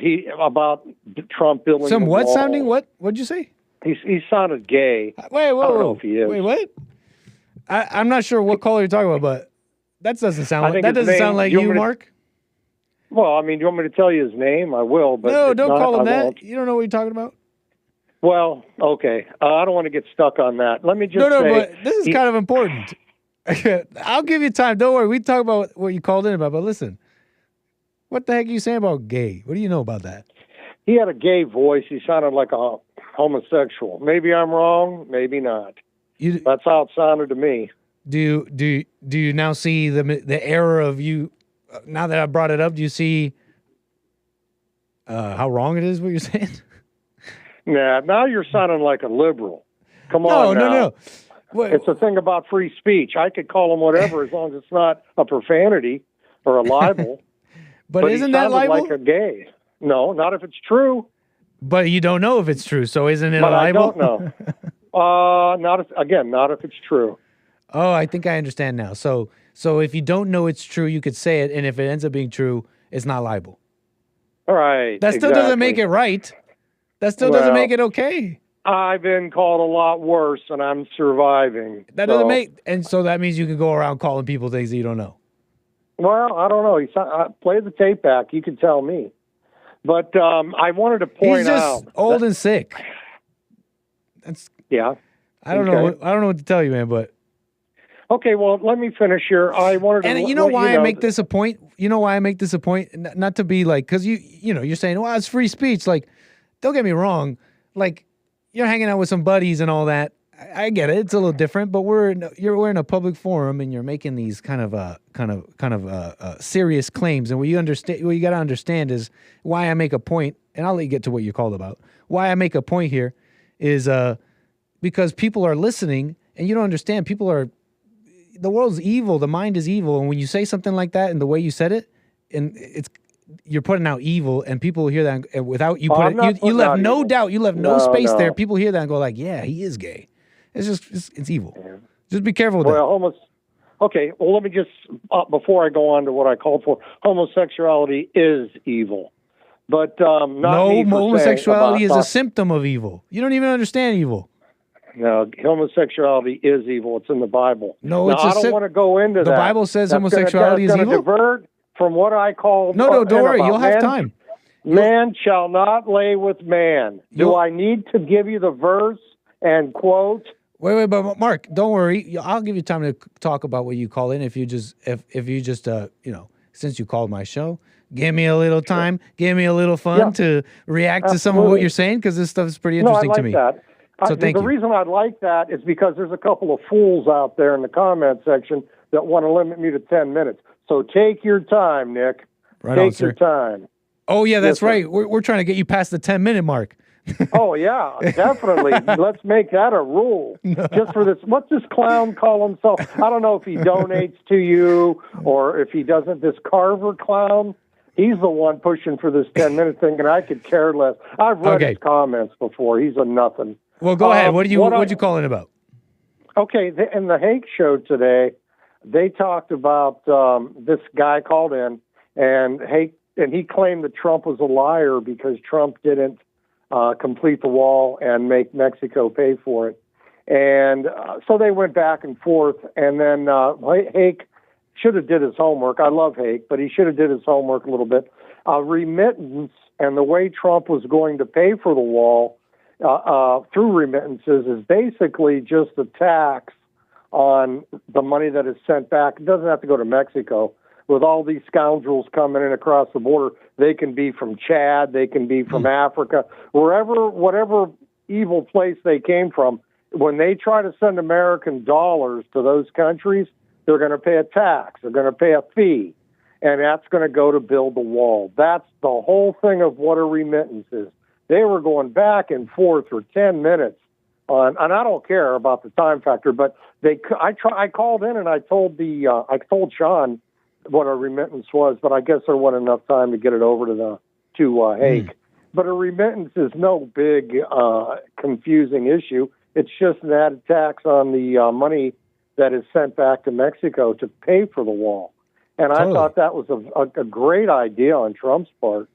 he about Trump building some what wall. Sounding what? What'd you say? He sounded gay. Wait, whoa, I don't know if he is. Wait, what? I'm not sure what caller you're talking about, but that doesn't sound like you, Mark. Well, I mean, do you want me to tell you his name? I will, but no, don't call him I that. won't. You don't know what you're talking about. Well, okay. I don't want to get stuck on that. Let me just say... No, but this is kind of important. I'll give you time. Don't worry. We talk about what you called in about, but listen. What the heck are you saying about gay? What do you know about that? He had a gay voice. He sounded like a homosexual. Maybe I'm wrong. Maybe not. That's how it sounded to me. Do you now see the error of you? Now that I brought it up, do you see how wrong it is what you're saying? Nah, now you're sounding like a liberal. Come on now. No. Wait. It's a thing about free speech. I could call him whatever as long as it's not a profanity or a libel. but isn't that libel? Like a gay. No, not if it's true. But you don't know if it's true, so isn't it a libel? I don't know. Not if it's true. Oh, I think I understand now. So if you don't know it's true, you could say it, and if it ends up being true, it's not libel. All right. That still doesn't make it right. That still doesn't make it okay. I've been called a lot worse, and I'm surviving. That doesn't and so that means you can go around calling people things that you don't know. Well, I don't know. Play the tape back. You can tell me. But I wanted to point out. He's just old and sick. Yeah. I don't know. I don't know what to tell you, man. But okay, well, let me finish here. I wanted to. And you know why I make this a point? You know why I make this a point? Not to be like, because you're saying, well, it's free speech. Like, don't get me wrong. Like, you're hanging out with some buddies and all that. I get it. It's a little different, but we're in a public forum and you're making these kind of serious claims. And what you got to understand is why I make a point. And I'll let you get to what you called about. Why I make a point here is because people are listening, and you don't understand. The world's evil. The mind is evil. And when you say something like that and the way you said it, and you're putting out evil, and people hear that and without you you left no evil. Doubt. You left no space there. People hear that and go like, yeah, he is gay. It's just it's evil. Yeah. Just be careful with that. Okay, well, let me just, before I go on to what I called for, homosexuality is evil. But homosexuality is a symptom of evil. You don't even understand evil. No, homosexuality is evil. It's in the Bible. No, I don't want to go into that. The Bible says homosexuality is evil? Divert from what I call... No, don't worry. You'll have time. Man shall not lay with man. Do I need to give you the verse and quote? Wait, but Mark, don't worry. I'll give you time to talk about what you call in. If you just, since you called my show, give me a little time, give me a little fun to react to some of what you're saying, because this stuff is pretty interesting to me. That. So thank you. The reason I like that is because there's a couple of fools out there in the comment section that want to limit me to 10 minutes. So take your time, Nick. Right take on, sir. your time. Oh, yeah, that's Yes, right. We're trying to get you past the 10-minute mark. Oh, yeah, definitely. Let's make that a rule. Just for this. What's this clown call himself? I don't know if he donates to you or if he doesn't. This Carver clown, he's the one pushing for this 10-minute thing, and I could care less. I've read his comments before. He's a nothing. Well, go ahead. What you calling about? Okay, in the Hake show today, they talked about this guy called in, and he claimed that Trump was a liar because Trump didn't complete the wall and make Mexico pay for it. And so they went back and forth, and then Hake should have did his homework. I love Hake, but he should have did his homework a little bit. Remittance and the way Trump was going to pay for the wall through remittances is basically just a tax on the money that is sent back. It doesn't have to go to Mexico. With all these scoundrels coming in across the border, they can be from Chad, they can be from Africa, whatever evil place they came from. When they try to send American dollars to those countries, they're going to pay a tax, they're going to pay a fee, and that's going to go to build the wall. That's the whole thing of what a remittance is. They were going back and forth for 10 minutes on, and I don't care about the time factor, but I called in and I told Sean what a remittance was, but I guess there wasn't enough time to get it over to Hake. But a remittance is no big confusing issue. It's just an added tax on the money that is sent back to Mexico to pay for the wall. And I thought that was a great idea on Trump's part.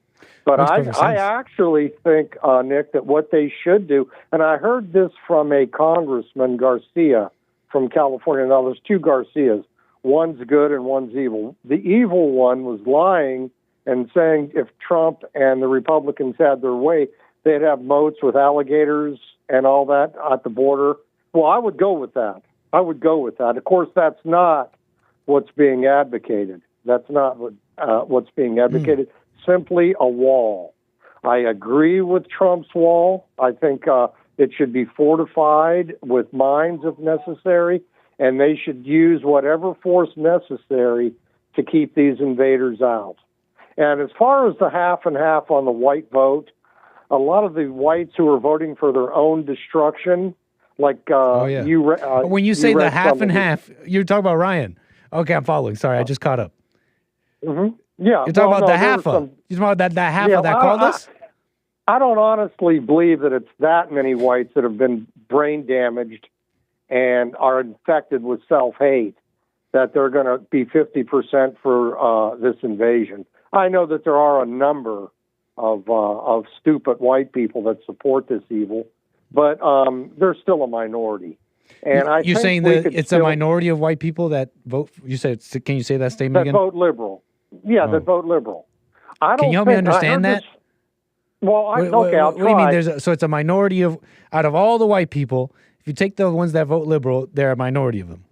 But I actually think, Nick, that what they should do, and I heard this from a Congressman, Garcia, from California. Now, there's two Garcias. One's good and one's evil. The evil one was lying and saying if Trump and the Republicans had their way, they'd have moats with alligators and all that at the border. Well, I would go with that. Of course, that's not what's being advocated. That's not what's being advocated. Simply a wall. I agree with Trump's wall. I think it should be fortified with mines if necessary, and they should use whatever force necessary to keep these invaders out. And as far as the half and half on the white vote, a lot of the whites who are voting for their own destruction, like when you say the half and half, you're talking about Ryan. Okay, I'm following. Sorry, I just caught up. Mm-hmm. Yeah, you're talking about the half of. You're talking about that half of that called us. I don't honestly believe that it's that many whites that have been brain damaged and are infected with self-hate that they're going to be 50% for this invasion. I know that there are a number of stupid white people that support this evil, but they're still a minority. And you're saying that it's a minority of white people that vote. You said, can you say that statement again? That vote liberal. Yeah, that vote liberal. I don't. Can you help me understand that? Okay, I'll try. What do you mean? So it's a minority of out of all the white people. If you take the ones that vote liberal, they're a minority of them.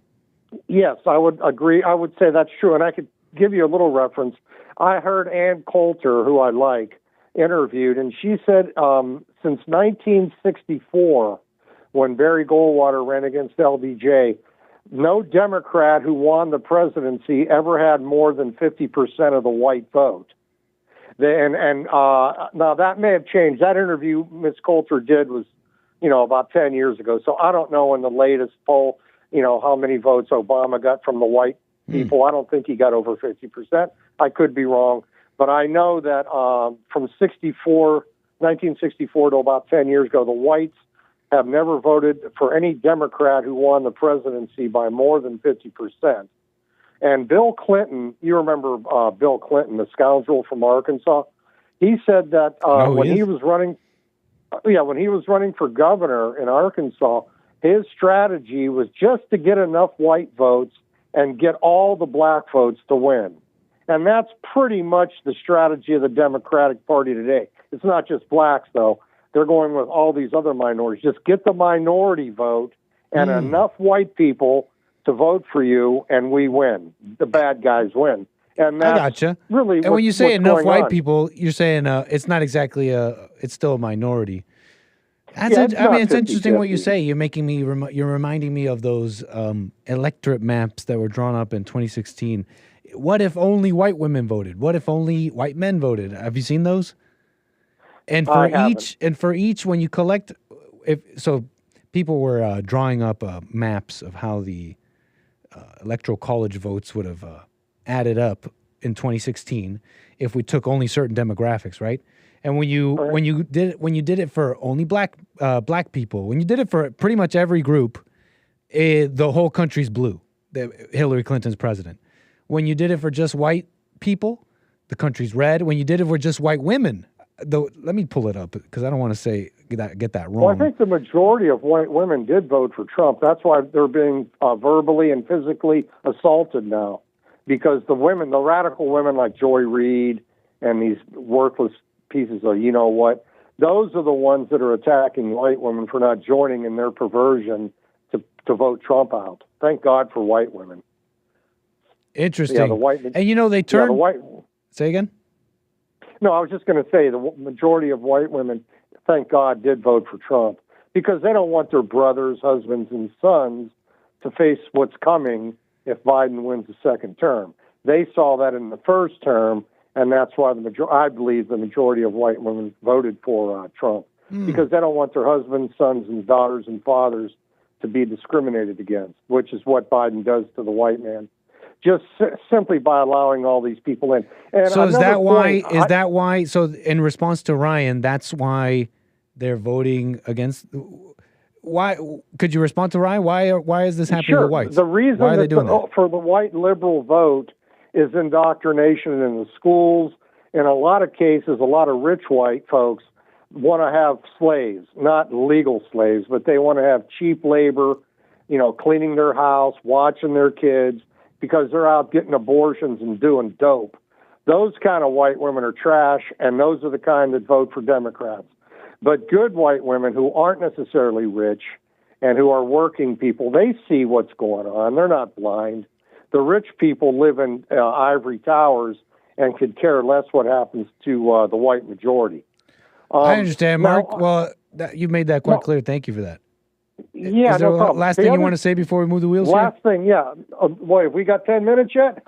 Yes, I would agree. I would say that's true, and I could give you a little reference. I heard Ann Coulter, who I like, interviewed, and she said since 1964, when Barry Goldwater ran against LBJ, no Democrat who won the presidency ever had more than 50% of the white vote. Now that may have changed. That interview Ms. Coulter did was, about 10 years ago. So I don't know in the latest poll, how many votes Obama got from the white people. I don't think he got over 50%. I could be wrong. But I know that from 1964 to about 10 years ago, the whites have never voted for any Democrat who won the presidency by more than 50%. And Bill Clinton, you remember Bill Clinton, the scoundrel from Arkansas? He said that when he was running for governor in Arkansas, his strategy was just to get enough white votes and get all the black votes to win. And that's pretty much the strategy of the Democratic Party today. It's not just blacks, though. They're going with all these other minorities. Just get the minority vote and enough white people to vote for you, and we win. The bad guys win. And that's I gotcha. Really, and when you say enough white people, you're saying it's not exactly it's still a minority. It's interesting what you say. You're making me. You're reminding me of those electorate maps that were drawn up in 2016 What if only white women voted? What if only white men voted? Have you seen those? And for each, when you collect, people were drawing up maps of how the electoral college votes would have added up in 2016 if we took only certain demographics, right? And when you did it for only black people, when you did it for pretty much every group, the whole country's blue. Hillary Clinton's president. When you did it for just white people, the country's red. When you did it for just white women, let me pull it up because I don't want to get that wrong. Well, I think the majority of white women did vote for Trump. That's why they're being verbally and physically assaulted now, because the radical women like Joy Reid and these worthless pieces of you know what, those are the ones that are attacking white women for not joining in their perversion to vote Trump out. Thank God for white women. Interesting. Yeah, and they turned. Say again? No, I was just going to say the majority of white women, thank God, did vote for Trump because they don't want their brothers, husbands, and sons to face what's coming if Biden wins the second term. They saw that in the first term, and that's why I believe the majority of white women voted for Trump because they don't want their husbands, sons, and daughters and fathers to be discriminated against, which is what Biden does to the white man, just simply by allowing all these people in. And so is that why? So in response to Ryan, that's why they're voting against. Why could you respond to Ryan? Why is this happening with whites? The reason why are they doing that? For the white liberal vote is indoctrination in the schools. In a lot of cases, a lot of rich white folks want to have slaves, not legal slaves, but they want to have cheap labor, cleaning their house, watching their kids, because they're out getting abortions and doing dope. Those kind of white women are trash, and those are the kind that vote for Democrats. But good white women who aren't necessarily rich and who are working people, they see what's going on. They're not blind. The rich people live in ivory towers and could care less what happens to the white majority. I understand, Mark. You made that quite clear. Thank you for that. Yeah, Is there a last thing you want to say before we move the wheels? Last thing, yeah. Boy, have we got 10 minutes yet?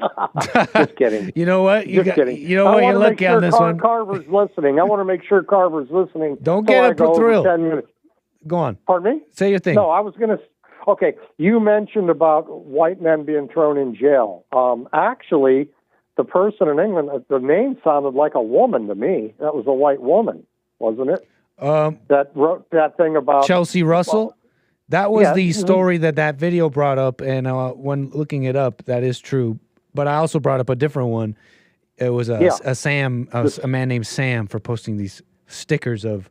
Just kidding. You know what? Kidding. You know what? You're lucky on this one. Carver's listening. I want to make sure Carver's listening. Don't get it thrilled. 10 minutes. Go on. Pardon me? Say your thing. No, I was going to. Okay, you mentioned about white men being thrown in jail. Actually, the person in England, the name sounded like a woman to me. That was a white woman, wasn't it? That wrote that thing about Chelsea Russell. That was the story that video brought up, and when looking it up, that is true. But I also brought up a different one. It was a man named Sam for posting these stickers of,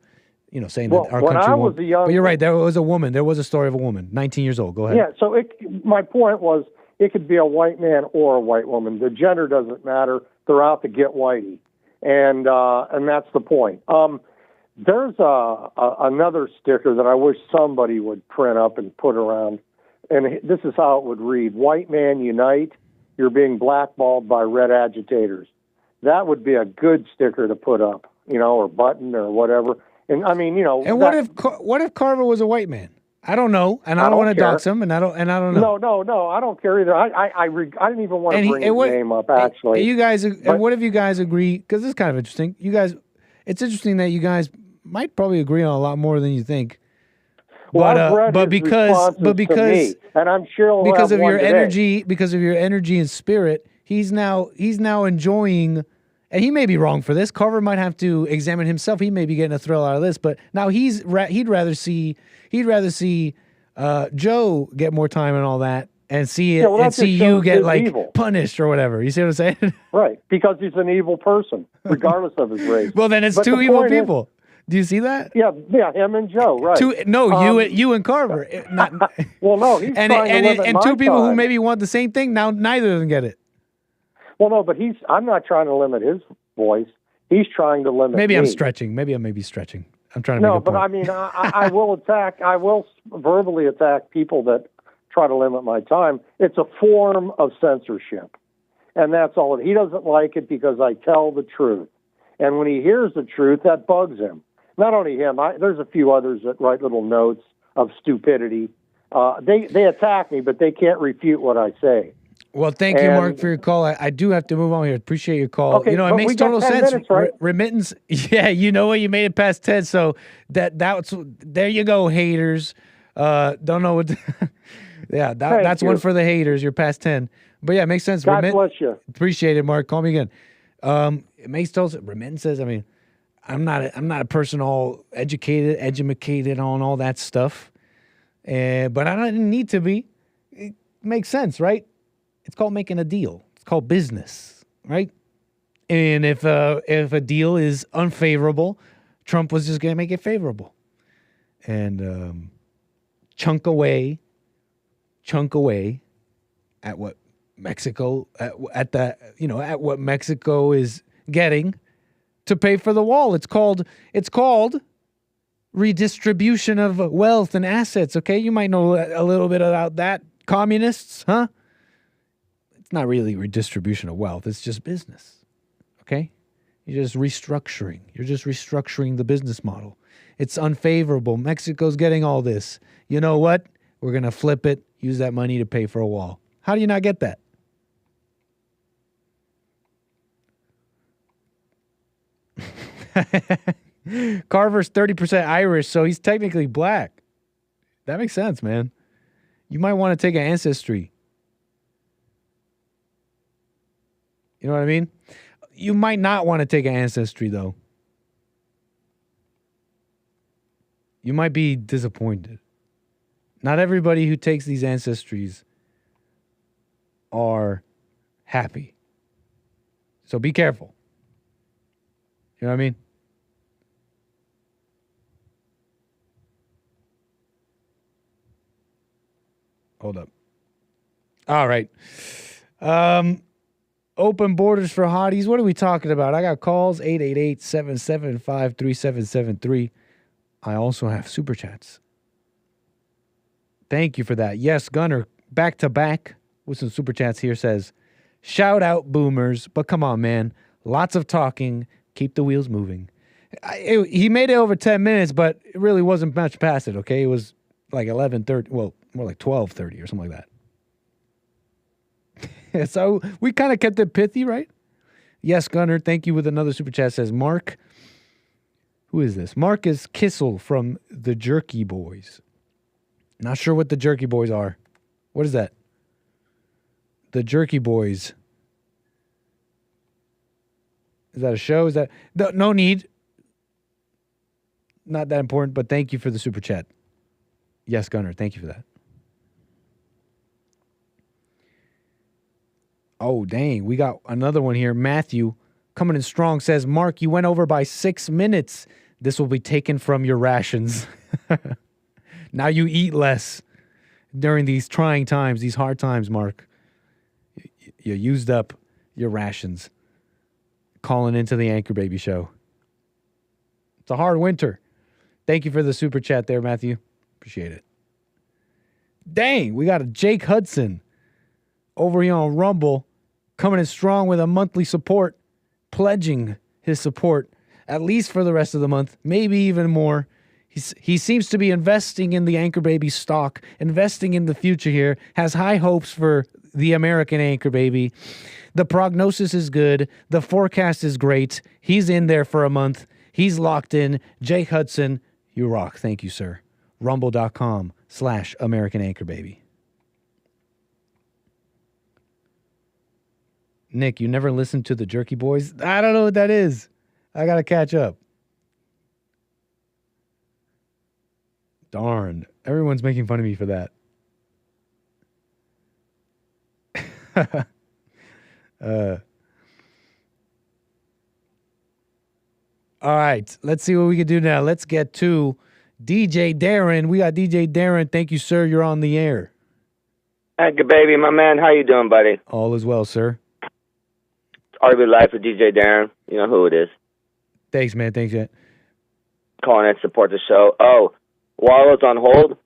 saying that our country won't. But you're right. There was a woman. There was a story of a woman, 19 years old. Go ahead. Yeah. So my point was, it could be a white man or a white woman. The gender doesn't matter. They're out to get whitey, and that's the point. There's another sticker that I wish somebody would print up and put around, and this is how it would read: "White man unite! You're being blackballed by red agitators." That would be a good sticker to put up, or button or whatever. And I mean, And what if Carver was a white man? I don't know, and I don't want to dox him, and I don't know. No, I don't care either. I didn't even want to bring his name up actually. And you guys, and what if you guys agree? Because this is kind of interesting. You guys, it's interesting that you guys might probably agree on a lot more than you think. Well, but because and I'm sure because of your energy and spirit, he's now enjoying. And he may be wrong for this. Carver might have to examine himself. He may be getting a thrill out of this. But now he'd rather see Joe get more time and all that, and see you get evil. Punished or whatever. You see what I'm saying? Right, because he's an evil person, regardless of his race. Well, then it's two evil people. Do you see that? Yeah, him and Joe, right? You and Carver. Well, no, he's trying to limit and two people who maybe want the same thing. Now neither of them get it. Well, no, but I'm not trying to limit his voice. He's trying to limit Maybe me. I'm stretching. I'm trying to make a point. But I mean, I will verbally attack people that try to limit my time. It's a form of censorship. And that's all. He doesn't like it because I tell the truth. And when he hears the truth, that bugs him. Not only him, there's a few others that write little notes of stupidity. They attack me, but they can't refute what I say. Well, thank you, Mark, for your call. I do have to move on here. Appreciate your call. Okay, it makes we got total 10 sense. minutes, right? Remittance. Yeah, you know what? You made it past 10, so that's there you go, haters. Don't know what. Yeah, that's one for the haters. You're past 10. But yeah, it makes sense. God bless you. Appreciate it, Mark. Call me again. It makes total sense. Remittances. I mean, I'm not a person all educated on all that stuff, but I didn't need to be. It makes sense, right? It's called making a deal. It's called business, right? And if a deal is unfavorable, Trump was just going to make it favorable, and chunk away at what Mexico at what Mexico is getting to pay for the wall. It's called redistribution of wealth and assets. Okay, you might know a little bit about that, communists, huh? It's not really redistribution of wealth. It's just business. Okay, you're just restructuring. You're just restructuring the business model. It's unfavorable. Mexico's getting all this. You know what? We're gonna flip it. Use that money to pay for a wall. How do you not get that? Carver's 30% Irish, so he's technically black. That makes sense, man. You might want to take an ancestry. You know what I mean? You might not want to take an ancestry, though. You might be disappointed. Not everybody who takes these ancestries are happy. So be careful. You know what I mean? Hold up. All right. Open borders for hotties. What are we talking about? I got calls 888-775-3773. I also have super chats. Thank you for that. Yes, Gunner, back to back with some super chats here says, shout out boomers, but come on, man. Lots of talking. Keep the wheels moving. He made it over 10 minutes, but it really wasn't much past it, okay? It was like 11:30, well, more like 12:30 or something like that. So we kind of kept it pithy, right? Yes, Gunner, thank you with another super chat. Says Mark. Who is this? Marcus Kissel from the Jerky Boys. Not sure what the Jerky Boys are. What is that? The Jerky Boys. Is that a show? Is that no need? Not that important, but thank you for the super chat. Yes, Gunner, thank you for that. Oh, dang. We got another one here. Matthew, coming in strong, says, Mark, you went over by 6 minutes. This will be taken from your rations. Now you eat less during these trying times, these hard times, Mark. You used up your rations. Calling into the Anchor Baby Show. It's a hard winter. Thank you for the super chat there, Matthew. Appreciate it. Dang, we got a Jake Hudson over here on Rumble coming in strong with a monthly support, pledging his support at least for the rest of the month, maybe even more. He seems to be investing in the Anchor Baby stock, investing in the future here, has high hopes for the American Anchor Baby. The prognosis is good. The forecast is great. He's in there for a month. He's locked in. Jake Hudson, you rock. Thank you, sir. Rumble.com/American Anchor Baby. Nick, you never listened to the Jerky Boys? I don't know what that is. I got to catch up. Darn. Everyone's making fun of me for that. All right. Let's see what we can do now. Let's get to DJ Darren. We got DJ Darren. Thank you, sir. You're on the air. Anchor Baby, my man. How you doing, buddy? All is well, sir. RB Life with DJ Darren. You know who it is. Thanks, man. Thanks, man. Calling in to support the show. Oh, while I was on hold,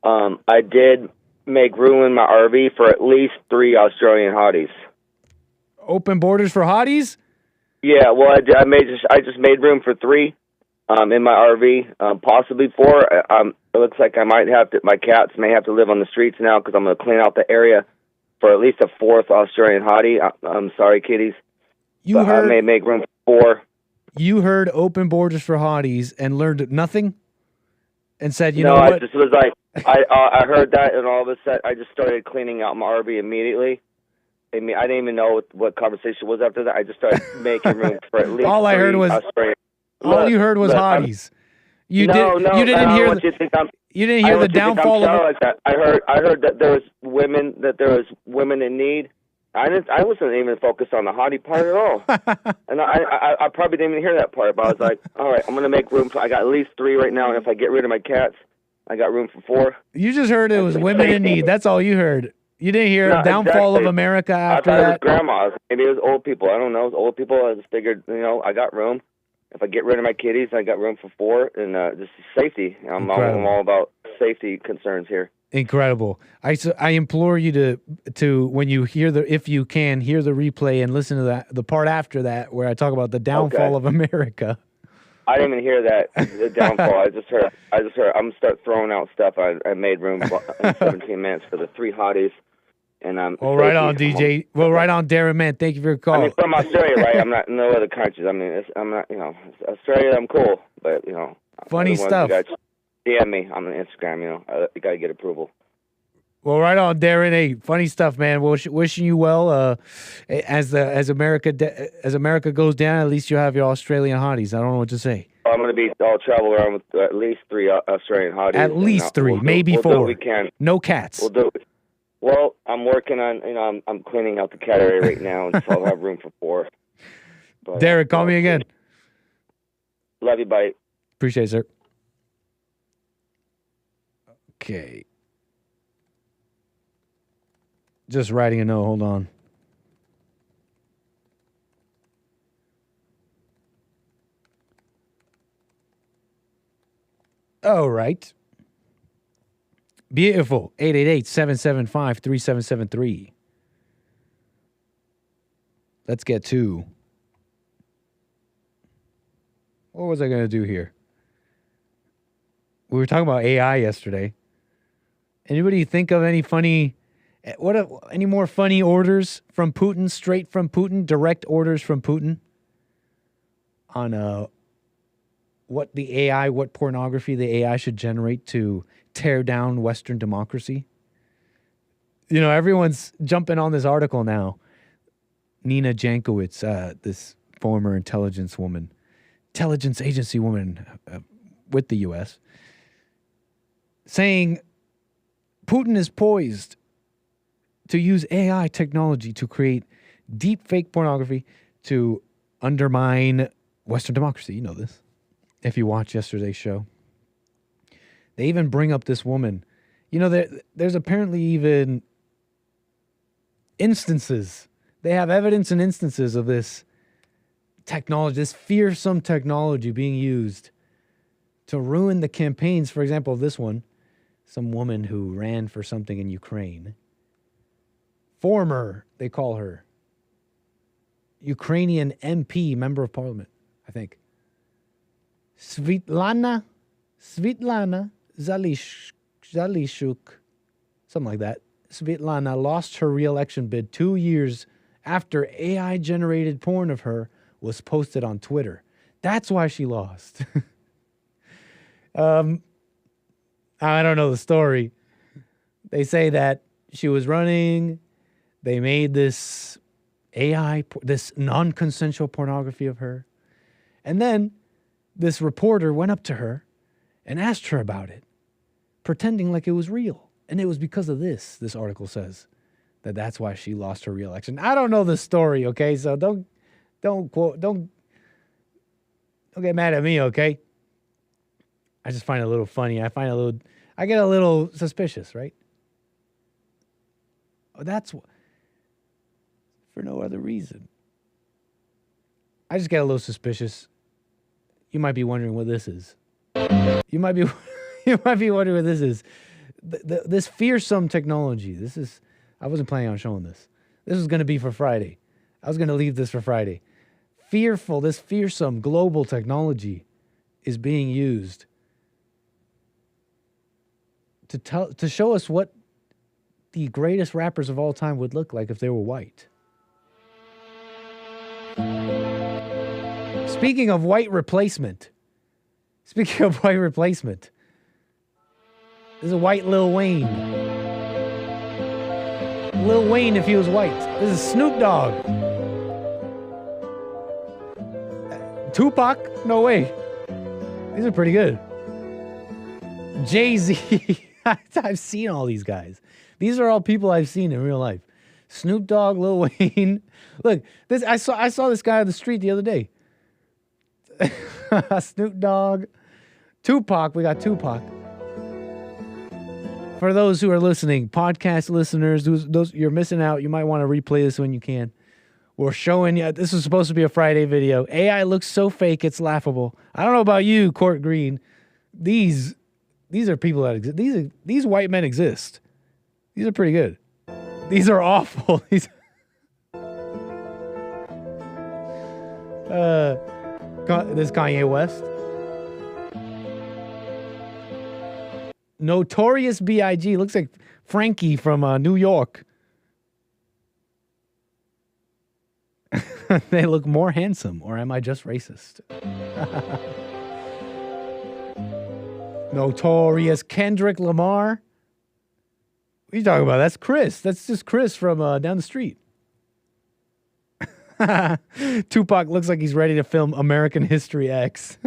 I did make room in my RV for at least 3 Australian hotties. Open borders for hotties? Yeah, well, I just made room for 3 in my RV, possibly 4. It looks like I might have to. My cats may have to live on the streets now because I'm going to clean out the area for at least a fourth Australian hottie. I'm sorry, kiddies. But I may make room for 4. You heard open borders for hotties and learned nothing, and said, you know I what? just was like, I heard that, and all of a sudden, I just started cleaning out my RV immediately. I mean, I didn't even know what conversation was after that. I just started making room for at least all I heard was Australian. all you heard was hotties. You didn't hear the downfall of like that. I heard that there was women in need. I wasn't even focused on the hottie part at all. And I probably didn't even hear that part, but I was like, all right, I'm going to make room I got at least 3 right now, and if I get rid of my cats, I got room for 4. You just heard it was women in need. That's all you heard. You didn't hear downfall of America after I thought that? It was grandmas. Maybe it was old people. I don't know. It was old people. I just figured, I got room. If I get rid of my kitties, I got room for 4, and just safety. I'm all about safety concerns here. Incredible. I implore you to when you hear if you can hear the replay and listen to the part after that where I talk about the downfall of America. I didn't even hear that, the downfall. I just heard I'm gonna start throwing out stuff. I made room in 17 minutes for the 3 hotties. And well, right on, DJ. Well, right on, Darren, man. Thank you for your call. I mean, from Australia, right? I'm not in no other countries. I mean, I'm not, Australia, I'm cool, but, funny stuff. You guys DM me on Instagram, you got to get approval. Well, right on, Darren. Hey, funny stuff, man. Wishing you well. As America goes down, at least you have your Australian hotties. I don't know what to say. I'm going to I'll travel around with at least 3 Australian hotties. At least 3, maybe 4. We'll do what we can. No cats. We'll do it. Well, I'm working on, I'm cleaning out the cat area right now, and so I'll have room for 4. But, Derek, call me again. Love you, bye. Appreciate it, sir. Okay. Just writing a note. Hold on. All right. Beautiful. 888-775-3773. Let's get to... What was I going to do here? We were talking about AI yesterday. Anybody think of any funny... any more funny orders from Putin, straight from Putin, direct orders from Putin on what pornography the AI should generate to tear down Western democracy? Everyone's jumping on this article now. Nina Jankowicz, this former intelligence agency woman with the U.S., saying Putin is poised to use AI technology to create deep fake pornography to undermine Western democracy. You know this, if you watch yesterday's show. They even bring up this woman. There's apparently even instances. They have evidence and instances of this technology, this fearsome technology being used to ruin the campaigns. For example, this one, some woman who ran for something in Ukraine. Former, they call her, Ukrainian MP, member of parliament, I think. Svitlana Zalishuk, something like that. Svitlana lost her re-election bid 2 years after AI-generated porn of her was posted on Twitter. That's why she lost. I don't know the story. They say that she was running. They made this this non-consensual pornography of her. And then this reporter went up to her and asked her about it, pretending like it was real. And it was because of this article says, that's why she lost her re-election. I don't know the story, okay? So don't get mad at me, okay? I just find it a little funny. I get a little suspicious, right? That's for no other reason. I just get a little suspicious. You might be wondering what this is. You might be wondering what this is. This fearsome technology. I wasn't planning on showing this. This was going to be for Friday. I was going to leave this for Friday. This fearsome global technology is being used to show us what the greatest rappers of all time would look like if they were white. Speaking of white replacement. This is a white Lil Wayne. Lil Wayne if he was white. This is Snoop Dogg. Tupac? No way. These are pretty good. Jay-Z. I've seen all these guys. These are all people I've seen in real life. Snoop Dogg, Lil Wayne. Look, this I saw this guy on the street the other day. Snoop Dogg. Tupac. We got Tupac. For those who are listening, podcast listeners, those you're missing out. You might want to replay this when you can. We're showing you. This is supposed to be a Friday video. AI looks so fake, it's laughable. I don't know about you, Court Green. These are people that exist. These white men exist. These are pretty good. These are awful. This Kanye West. Notorious B.I.G. Looks like Frankie from New York. They look more handsome, or am I just racist? Notorious Kendrick Lamar. What are you talking about? That's Chris. That's just Chris from down the street. Tupac looks like he's ready to film American History X.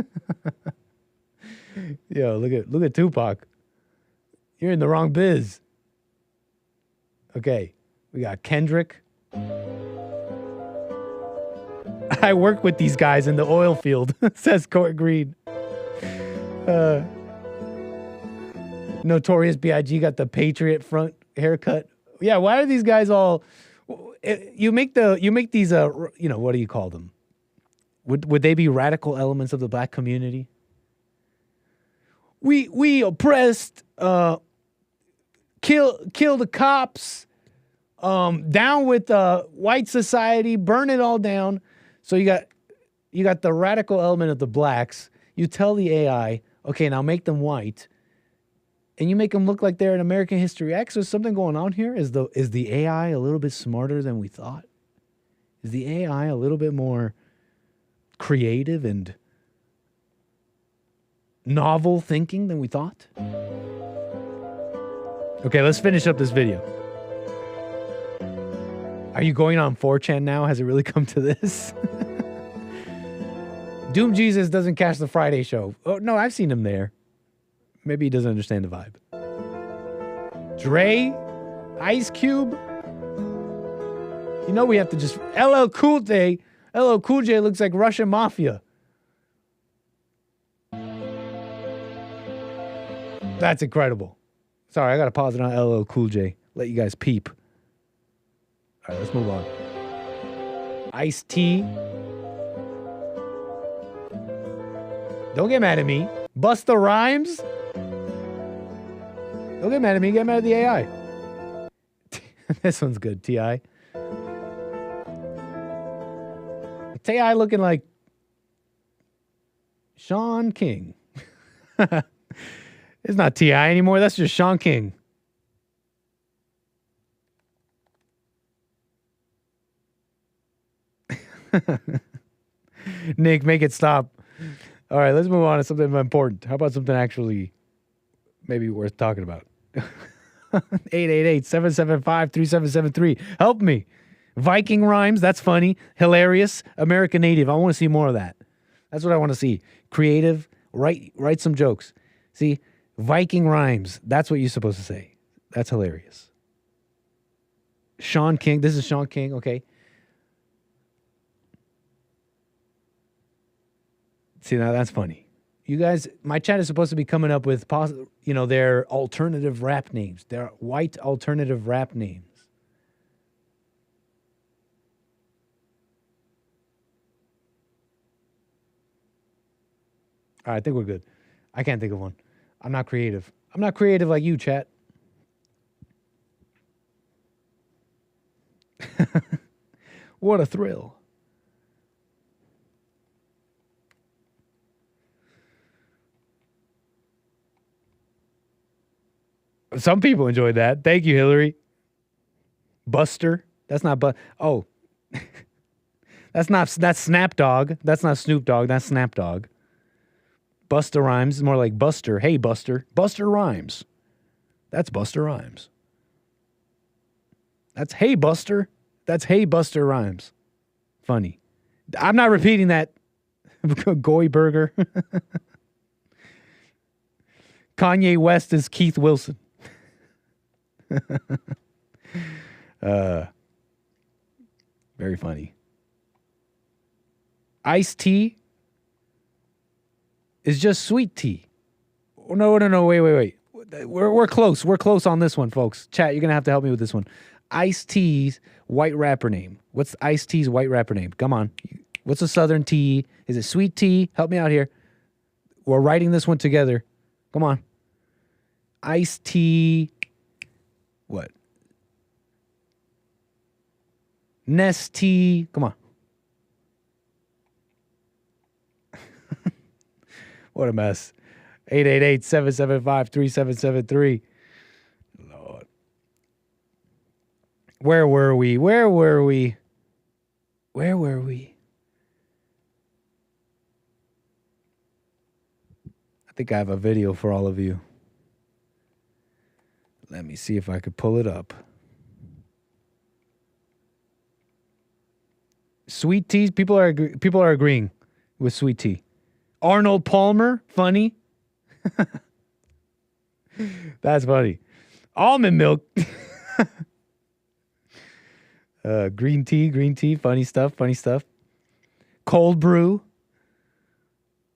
Yo, look at Tupac. You're in the wrong biz. Okay, we got Kendrick. I work with these guys in the oil field, says Court Green. Notorious B.I.G. got the Patriot front haircut. Yeah, why are these guys all? You make these what do you call them? Would they be radical elements of the black community? We oppressed, kill the cops, down with white society, burn it all down. So you got the radical element of the blacks. You tell the AI, okay, now make them white, and you make them look like they're in American History X. There's something going on here. Is the AI a little bit smarter than we thought? Is the AI a little bit more creative and novel thinking than we thought? Okay, let's finish up this video. Are you going on 4chan now? Has it really come to this? Doom Jesus doesn't catch the Friday show. Oh, no, I've seen him there. Maybe he doesn't understand the vibe. Dre, Ice Cube. You know we have to just... LL Cool J looks like Russian mafia. That's incredible. Sorry, I got to pause it on LL Cool J. Let you guys peep. All right, let's move on. Ice-T. Don't get mad at me. Busta Rhymes. Don't get mad at me. Get mad at the AI. This one's good, T.I. T.I. looking like Sean King. It's not T.I. anymore. That's just Sean King. Nick, make it stop. All right, let's move on to something important. How about something actually maybe worth talking about? 888-775-3773. Help me. Viking rhymes, that's funny. Hilarious. American Native. I want to see more of that. That's what I want to see. Creative. Write some jokes. See, Viking rhymes. That's what you're supposed to say. That's hilarious. Sean King. This is Sean King. Okay. See, now that's funny. You guys, my chat is supposed to be coming up with, their alternative rap names. Their white alternative rap names. All right, I think we're good. I can't think of one. I'm not creative. I'm not creative like you, chat. What a thrill. Some people enjoyed that. Thank you, Hillary. Buster. That's not that's Snap Dogg. That's not Snoop Dogg. That's Snap Dogg. Busta Rhymes is more like Buster. Hey, Buster. Buster Rhymes. That's Buster Rhymes. That's Hey, Buster. That's Hey, Buster Rhymes. Funny. I'm not repeating that. Goy Burger. Kanye West is Keith Wilson. Very funny. Iced tea is just sweet tea. No, wait. We're close. We're close on this one, folks. Chat, you're going to have to help me with this one. Iced tea's white rapper name. What's Iced tea's white rapper name? Come on. What's a Southern tea? Is it sweet tea? Help me out here. We're writing this one together. Come on. Iced tea. What? Nest tea. Come on. What a mess. 888-775-3773. Lord. Where were we? I think I have a video for all of you. Let me see if I could pull it up. Sweet teas, people are agreeing with sweet tea. Arnold Palmer, funny. That's funny. Almond milk. Green tea, funny stuff. Cold brew.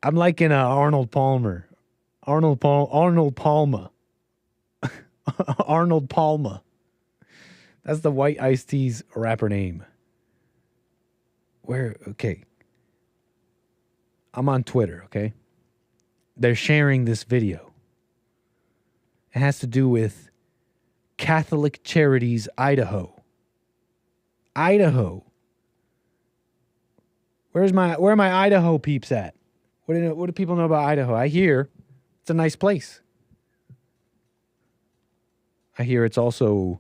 I'm liking Arnold Palmer. Arnold Palma. Arnold Palma. That's the white iced tea's rapper name. Okay. I'm on Twitter, okay? They're sharing this video. It has to do with Catholic Charities, Idaho. Where are my Idaho peeps at? What do people know about Idaho? I hear it's a nice place. I hear it's also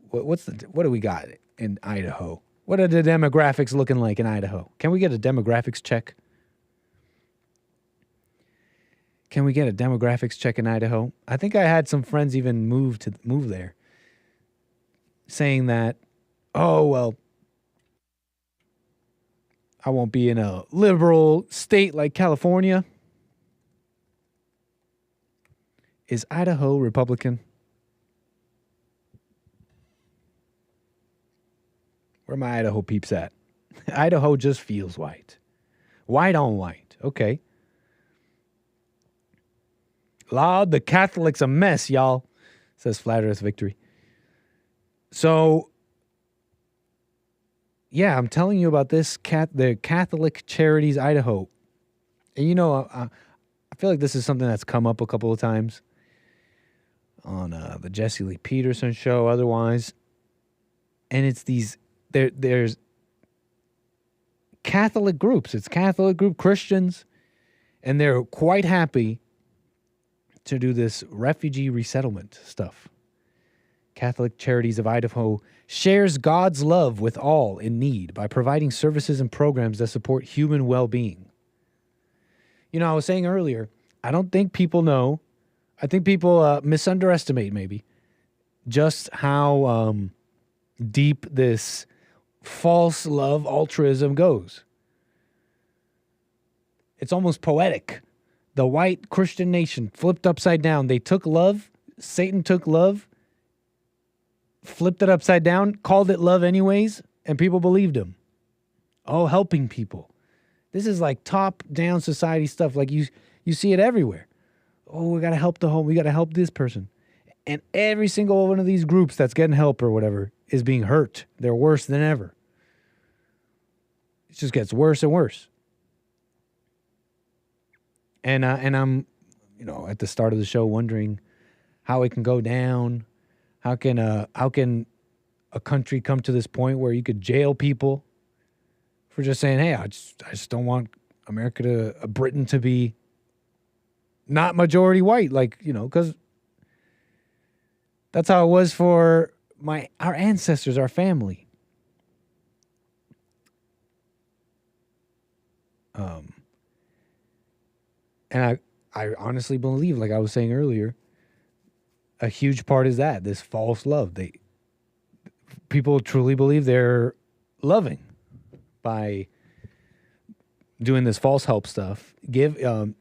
what do we got in Idaho? What are the demographics looking like in Idaho? Can we get a demographics check? Can we get a demographics check in Idaho? I think I had some friends even move there, saying that, oh, well, I won't be in a liberal state like California. Is Idaho Republican? Where are my Idaho peeps at? Idaho just feels white. White on white. Okay. Lord, the Catholics a mess, y'all, says Flat Earth Victory. So, yeah, I'm telling you about this the Catholic Charities Idaho. And you know, I feel like this is something that's come up a couple of times on the Jesse Lee Peterson show, otherwise. And it's there's Catholic groups. It's Catholic group Christians, and they're quite happy to do this refugee resettlement stuff. Catholic Charities of Idaho shares God's love with all in need by providing services and programs that support human well-being. You know, I was saying earlier, I don't think people know. I think people misunderestimate maybe just how deep this false love altruism goes. It's almost poetic. The white Christian nation flipped upside down. They took love. Satan took love, flipped it upside down, called it love anyways, and people believed him. Oh, helping people. This is like top-down society stuff. Like you see it everywhere. Oh, we got to help the home. We got to help this person. And every single one of these groups that's getting help or whatever is being hurt. They're worse than ever. It just gets worse and worse. And I'm, at the start of the show wondering how it can go down. How can a country come to this point where you could jail people for just saying, hey, I just don't want Britain to be not majority white, because that's how it was for our ancestors, our family. And I honestly believe, like I was saying earlier, a huge part is that this false love. People truly believe they're loving by doing this false help stuff, going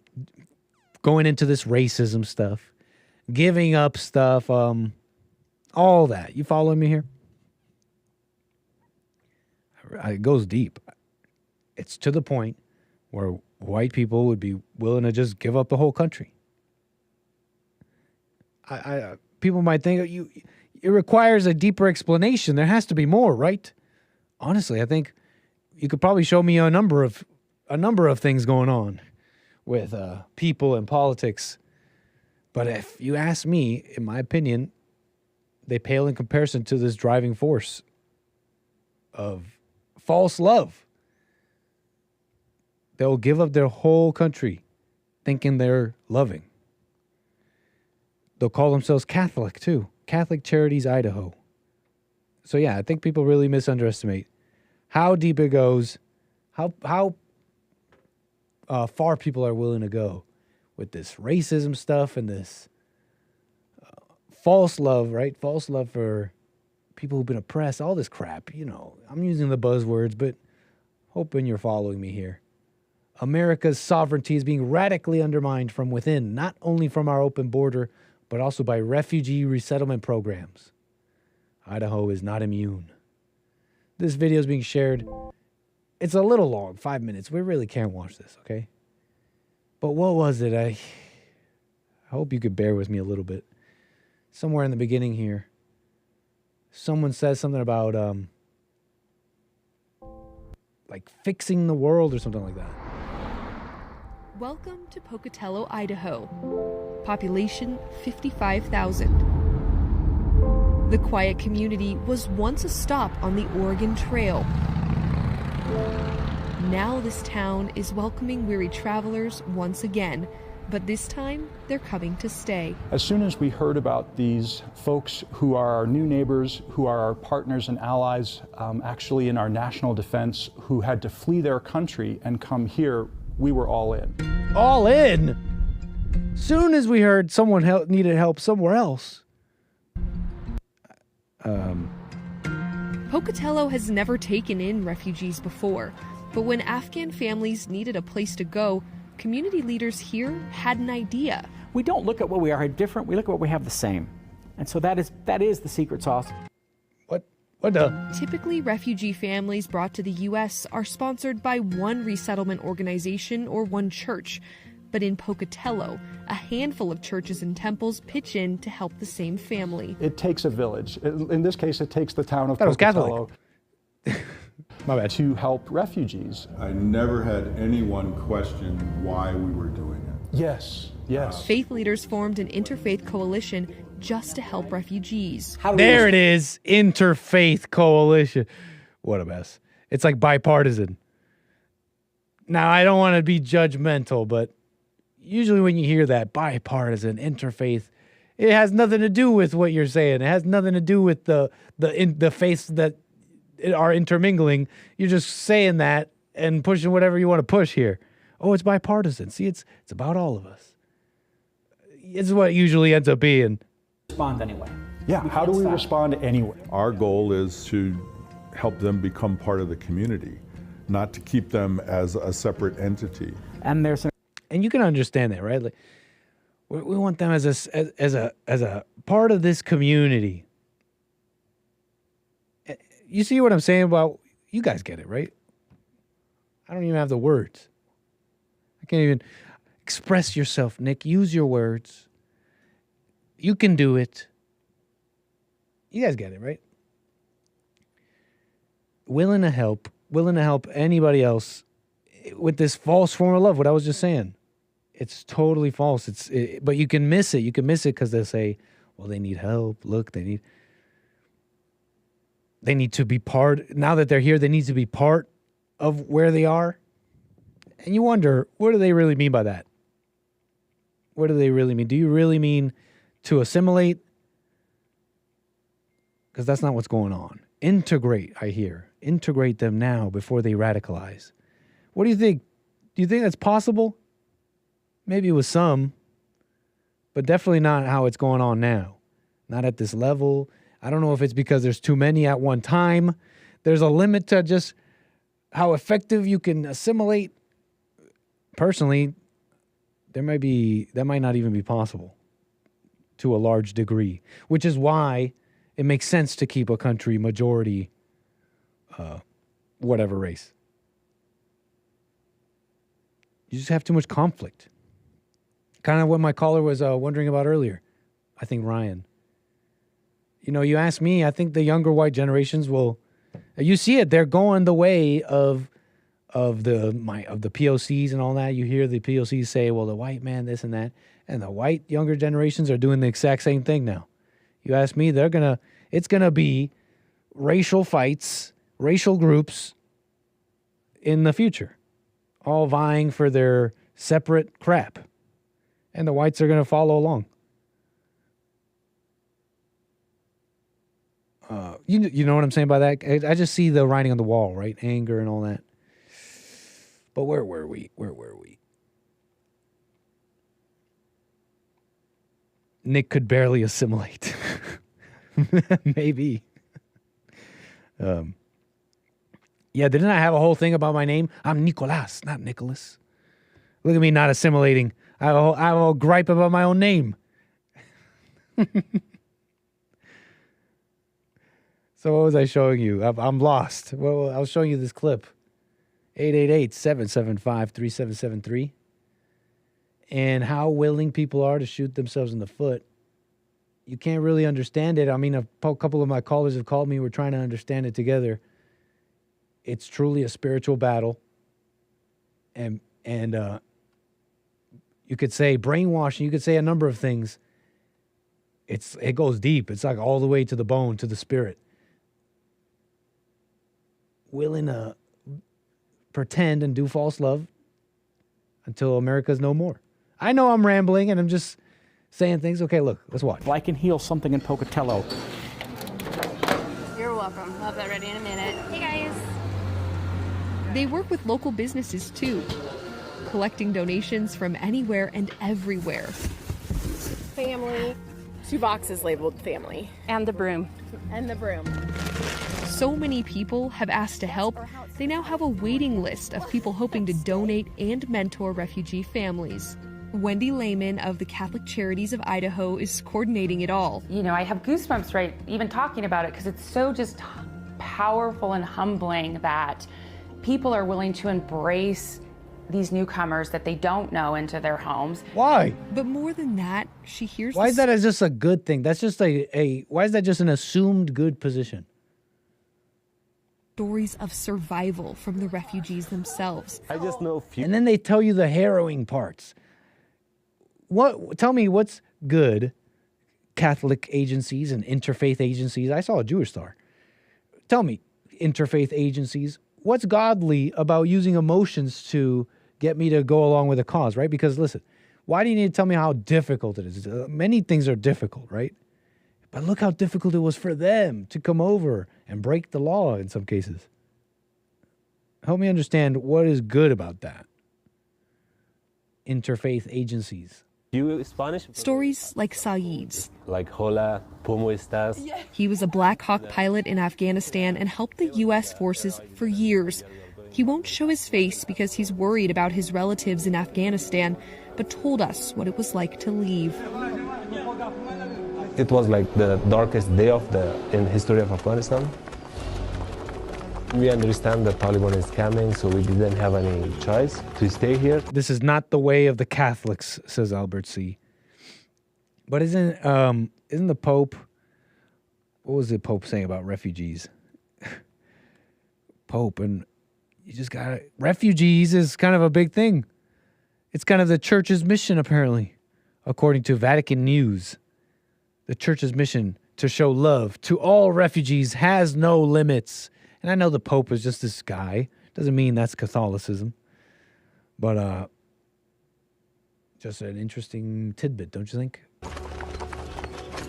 into this racism stuff, giving up stuff, all that. You following me here? It goes deep. It's to the point where white people would be willing to just give up the whole country. People might think it requires a deeper explanation. There has to be more, right? Honestly, I think you could probably show me a number of things going on with people and politics. But if you ask me, in my opinion, they pale in comparison to this driving force of false love. They'll give up their whole country thinking they're loving. They'll call themselves Catholic, too. Catholic Charities, Idaho. So, yeah, I think people really misunderestimate how deep it goes, how far people are willing to go with this racism stuff and this false love, right? False love for people who've been oppressed, all this crap. You know, I'm using the buzzwords, but hoping you're following me here. America's sovereignty is being radically undermined from within, not only from our open border, but also by refugee resettlement programs. Idaho is not immune. This video is being shared. It's a little long, 5 minutes. We really can't watch this, okay? But what was it? I hope you could bear with me a little bit. Somewhere in the beginning here, someone says something about like fixing the world or something like that. Welcome to Pocatello, Idaho. Population 55,000. The quiet community was once a stop on the Oregon Trail. Now this town is welcoming weary travelers once again, but this time they're coming to stay. As soon as we heard about these folks who are our new neighbors, who are our partners and allies, actually in our national defense, who had to flee their country and come here, we were all in. All in? Soon as we heard someone needed help somewhere else. Pocatello has never taken in refugees before, but when Afghan families needed a place to go, community leaders here had an idea. We don't look at what we are different, we look at what we have the same. And so that is the secret sauce. What the? Typically, refugee families brought to the U.S. are sponsored by one resettlement organization or one church. But in Pocatello, a handful of churches and temples pitch in to help the same family. It takes a village. In this case, it takes the town of That was Pocatello. My bad. To help refugees. I never had anyone question why we were doing it. Yes. Faith leaders formed an interfaith coalition just to help refugees. There it is. Interfaith coalition. What a mess. It's like bipartisan. Now, I don't want to be judgmental, but usually when you hear that bipartisan, interfaith, it has nothing to do with what you're saying. It has nothing to do with the faiths that are intermingling. You're just saying that and pushing whatever you want to push here. Oh, it's bipartisan. See, it's about all of us. It's what it usually ends up being. Respond anyway. Yeah, how do we respond anyway? Our goal is to help them become part of the community, not to keep them as a separate entity. And you can understand that, right? Like, we want them as a part of this community. You see what I'm saying about, you guys get it, right? I don't even have the words. I can't even express yourself, Nick. Use your words. You can do it. You guys get it, right? Willing to help anybody else with this false form of love, what I was just saying. It's totally false. But you can miss it. You can miss it because they'll say, well, they need help. Look, they need to be part. Now that they're here, they need to be part of where they are. And you wonder, what do they really mean by that? What do they really mean? Do you really mean to assimilate? because that's not what's going on. Integrate, I hear. Integrate them now before they radicalize. What do you think? Do you think that's possible? Maybe with some, but definitely not how it's going on now. Not at this level. I don't know if it's because there's too many at one time. There's a limit to just how effective you can assimilate. Personally, that might not even be possible to a large degree, which is why it makes sense to keep a country majority, whatever race. You just have too much conflict. Kind of what my caller was wondering about earlier. I think Ryan. You know, you ask me, I think the younger white generations will, you see it, they're going the way of the POCs and all that. You hear the POCs say, well, the white man, this and that. And the white younger generations are doing the exact same thing now. You ask me, it's gonna be racial fights, racial groups in the future, all vying for their separate crap. And the whites are gonna follow along. You know what I'm saying by that? I just see the writing on the wall, right? Anger and all that. But where were we? Nick could barely assimilate. Maybe. Yeah, didn't I have a whole thing about my name? I'm Nicolas, not Nicholas. Look at me not assimilating. I have a whole gripe about my own name. So what was I showing you? I'm lost. Well, I was showing you this clip. 888-775-3773. And how willing people are to shoot themselves in the foot. You can't really understand it. I mean, a couple of my callers have called me. We're trying to understand it together. It's truly a spiritual battle. And you could say brainwashing. You could say a number of things. It goes deep. It's like all the way to the bone, to the spirit. Willing to pretend and do false love until America's no more. I know I'm rambling and I'm just saying things. Okay, look, let's watch. Well, I can heal something in Pocatello. You're welcome. I'll have that ready in a minute. Hey, guys. They work with local businesses, too, collecting donations from anywhere and everywhere. Family. 2 boxes labeled family. And the broom. And the broom. So many people have asked to help, they now have a waiting list of people hoping to donate and mentor refugee families. Wendy Lehman of the Catholic Charities of Idaho is coordinating it all. You know, I have goosebumps right even talking about it because it's so just powerful and humbling that people are willing to embrace these newcomers that they don't know into their homes. Why? But more than that, she hears Why is that as just a good thing? That's just why is that just an assumed good position? Stories of survival from the refugees themselves. I just know few. And then they tell you the harrowing parts. Tell me what's good, Catholic agencies and interfaith agencies. I saw a Jewish Star. Tell me, interfaith agencies, what's godly about using emotions to get me to go along with a cause, right? Because listen, why do you need to tell me how difficult it is? Many things are difficult, right? But look how difficult it was for them to come over and break the law in some cases. Help me understand what is good about that. Interfaith agencies. You Spanish? Stories like Saeed's. Like, hola, ¿cómo estás? He was a Black Hawk pilot in Afghanistan and helped the U.S. forces for years. He won't show his face because he's worried about his relatives in Afghanistan, but told us what it was like to leave. It was like the darkest day in history of Afghanistan. We understand that Taliban is coming, so we didn't have any choice to stay here. This is not the way of the Catholics, says Albert C. But isn't the Pope? What was the Pope saying about refugees? Pope, and you just got refugees is kind of a big thing. It's kind of the church's mission, apparently, according to Vatican News. The church's mission to show love to all refugees has no limits. And I know the Pope is just this guy. Doesn't mean that's Catholicism. But just an interesting tidbit, don't you think?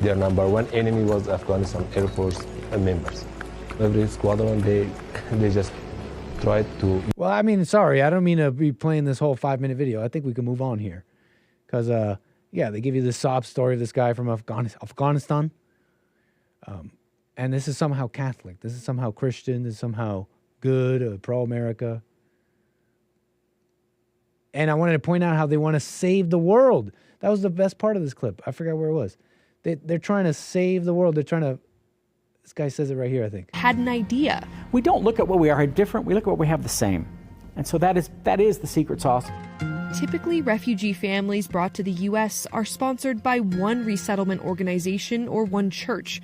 Their number one enemy was Afghanistan Air Force. members. Every squadron, they just try to. Well, I mean, sorry, I don't mean to be playing this whole 5-minute video. I think we can move on here. Because, yeah, they give you this sob story of this guy from Afghanistan. And this is somehow Catholic. This is somehow Christian. This is somehow good, pro-America. And I wanted to point out how they want to save the world. That was the best part of this clip. I forgot where it was. They're trying to save the world. They're trying to... This guy says it right here, I think. Had an idea. We don't look at what we are different. We look at what we have the same. And so that is the secret sauce. Typically, refugee families brought to the U.S. are sponsored by one resettlement organization or one church.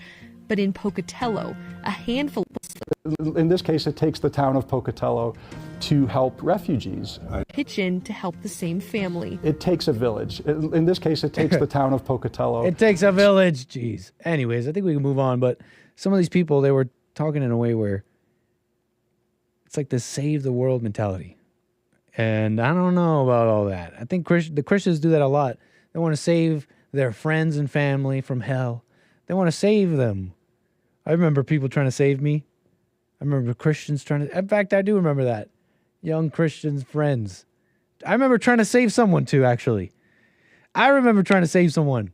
But in Pocatello, a handful... In this case, it takes the town of Pocatello to help refugees. Pitch in to help the same family. It takes a village. In this case, it takes the town of Pocatello. It takes a village. Jeez. Anyways, I think we can move on. But some of these people, they were talking in a way where it's like this save the world mentality. And I don't know about all that. I think the Christians do that a lot. They want to save their friends and family from hell. They want to save them. I remember people trying to save me. I remember Christians trying to... In fact, I do remember that. Young Christians, friends. I remember trying to save someone too, actually. I remember trying to save someone.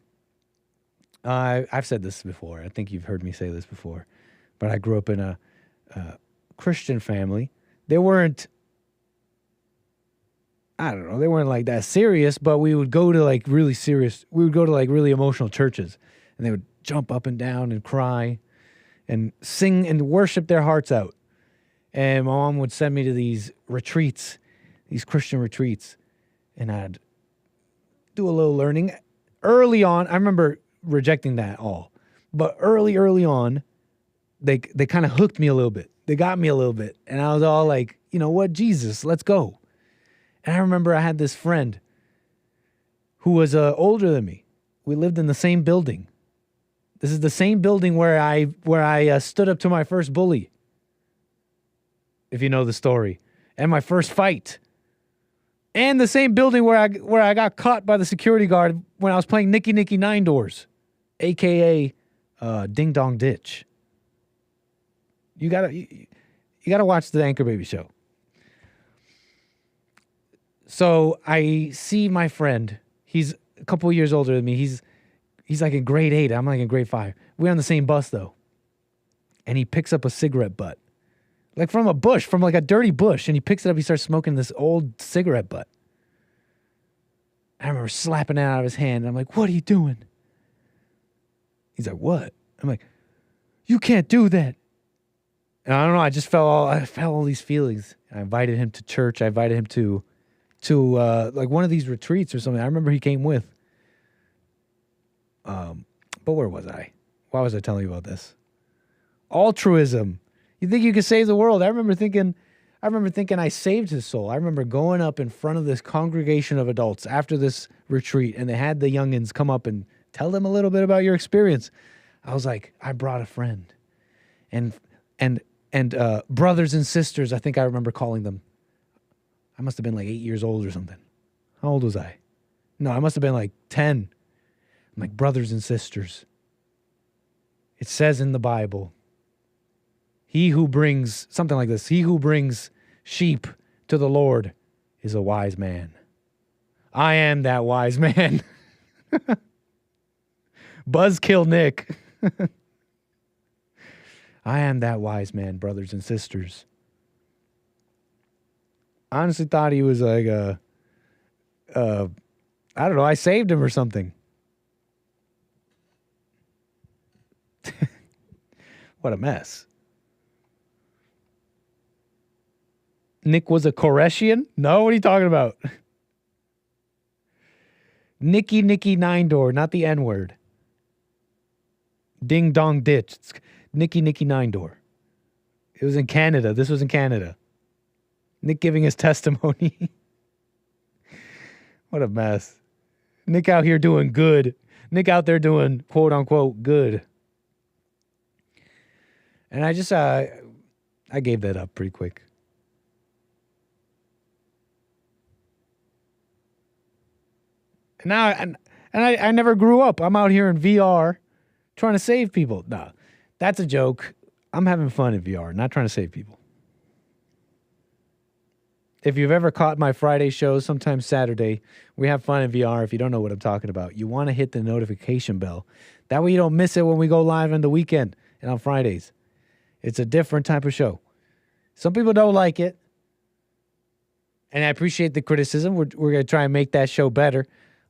I've said this before. I think you've heard me say this before. But I grew up in a Christian family. They weren't... I don't know. They weren't like that serious, but we would go to like really serious... We would go to like really emotional churches. And they would jump up and down and cry and sing and worship their hearts out. And my mom would send me to these retreats, these Christian retreats, and I'd do a little learning. Early on, I remember rejecting that all. But early on, they kind of hooked me a little bit. They got me a little bit. And I was all like, you know what, Jesus, let's go. And I remember I had this friend who was older than me. We lived in the same building. This is the same building where I stood up to my first bully, if you know the story, and my first fight. And the same building where I got caught by the security guard when I was playing Nicky Nicky Nine Doors, a.k.a. Ding Dong Ditch. You gotta watch the Anchor Baby show. So I see my friend. He's a couple of years older than me. He's like in grade 8. I'm like in grade 5. We're on the same bus, though. And he picks up a cigarette butt. Like from a bush, from like a dirty bush. And he picks it up. He starts smoking this old cigarette butt. I remember slapping it out of his hand. And I'm like, what are you doing? He's like, what? I'm like, you can't do that. And I don't know. I felt all these feelings. I invited him to church. I invited him to like one of these retreats or something. I remember he came with. But where was I? Why was I telling you about this? Altruism. You think you could save the world? I remember thinking I saved his soul. I remember going up in front of this congregation of adults after this retreat, and they had the youngins come up and tell them a little bit about your experience. I was like, I brought a friend. And brothers and sisters, I think I remember calling them. I must have been like 8 years old or something. How old was I? No, I must have been like 10. I'm like, brothers and sisters. It says in the Bible, he who brings, something like this, he who brings sheep to the Lord is a wise man. I am that wise man. Buzzkill Nick. I am that wise man, brothers and sisters. I honestly thought he was like I don't know, I saved him or something. What a mess. Nick was a Koreshian? No, what are you talking about? Nicky Nicky Nine Door, not the N-word. Ding Dong Ditch. It's Nicky Nicky Nine Door. It was in Canada. This was in Canada. Nick giving his testimony. What a mess. Nick out here doing good. Nick out there doing quote unquote good. And I just, I gave that up pretty quick. And now, I never grew up. I'm out here in VR trying to save people. No, that's a joke. I'm having fun in VR, not trying to save people. If you've ever caught my Friday shows, sometimes Saturday, we have fun in VR. If you don't know what I'm talking about, you want to hit the notification bell. That way you don't miss it when we go live on the weekend and on Fridays. It's a different type of show. Some people don't like it, and I appreciate the criticism. We're going to try and make that show better,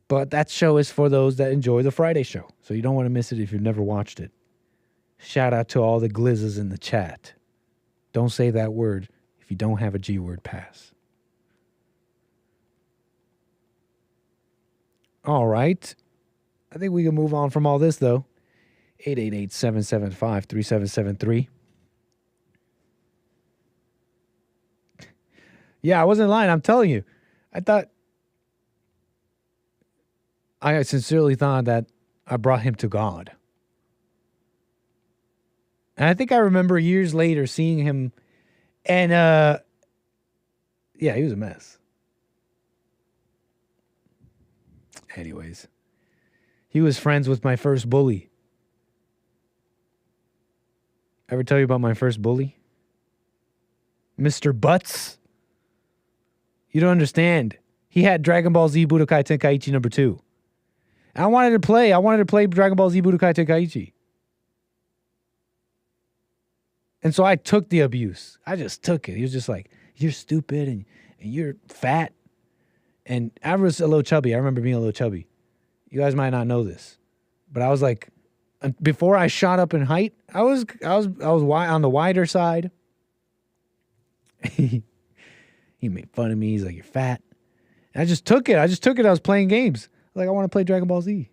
but that show is for those that enjoy the Friday show, so you don't want to miss it if you've never watched it. Shout out to all the glizzes in the chat. Don't say that word if you don't have a G-word pass. All right. I think we can move on from all this, though. 888-775-3773. Yeah, I wasn't lying. I'm telling you. I sincerely thought that I brought him to God. And I think I remember years later seeing him, and yeah, he was a mess. Anyways, he was friends with my first bully. Ever tell you about my first bully? Mr. Butts? You don't understand. He had Dragon Ball Z Budokai Tenkaichi number 2. I wanted to play Dragon Ball Z Budokai Tenkaichi. And so I took the abuse. I just took it. He was just like, you're stupid and you're fat. And I was a little chubby. I remember being a little chubby. You guys might not know this, but I was like, before I shot up in height, I was on the wider side. He made fun of me. He's like, you're fat. And I just took it. I was playing games. Like, I want to play Dragon Ball Z.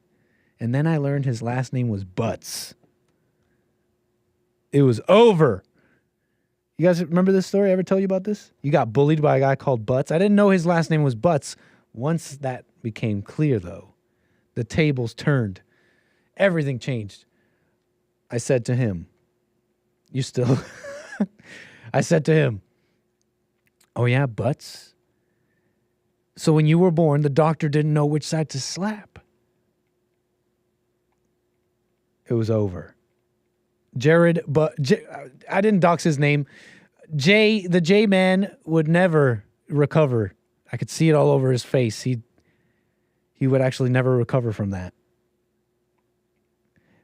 And then I learned his last name was Butts. It was over. You guys remember this story? I ever tell you about this? You got bullied by a guy called Butts. I didn't know his last name was Butts. Once that became clear, though, the tables turned. Everything changed. I said to him, I said to him, oh yeah, Butts? So when you were born, the doctor didn't know which side to slap. It was over. Jared, I didn't dox his name. The J-Man would never recover. I could see it all over his face. He would actually never recover from that.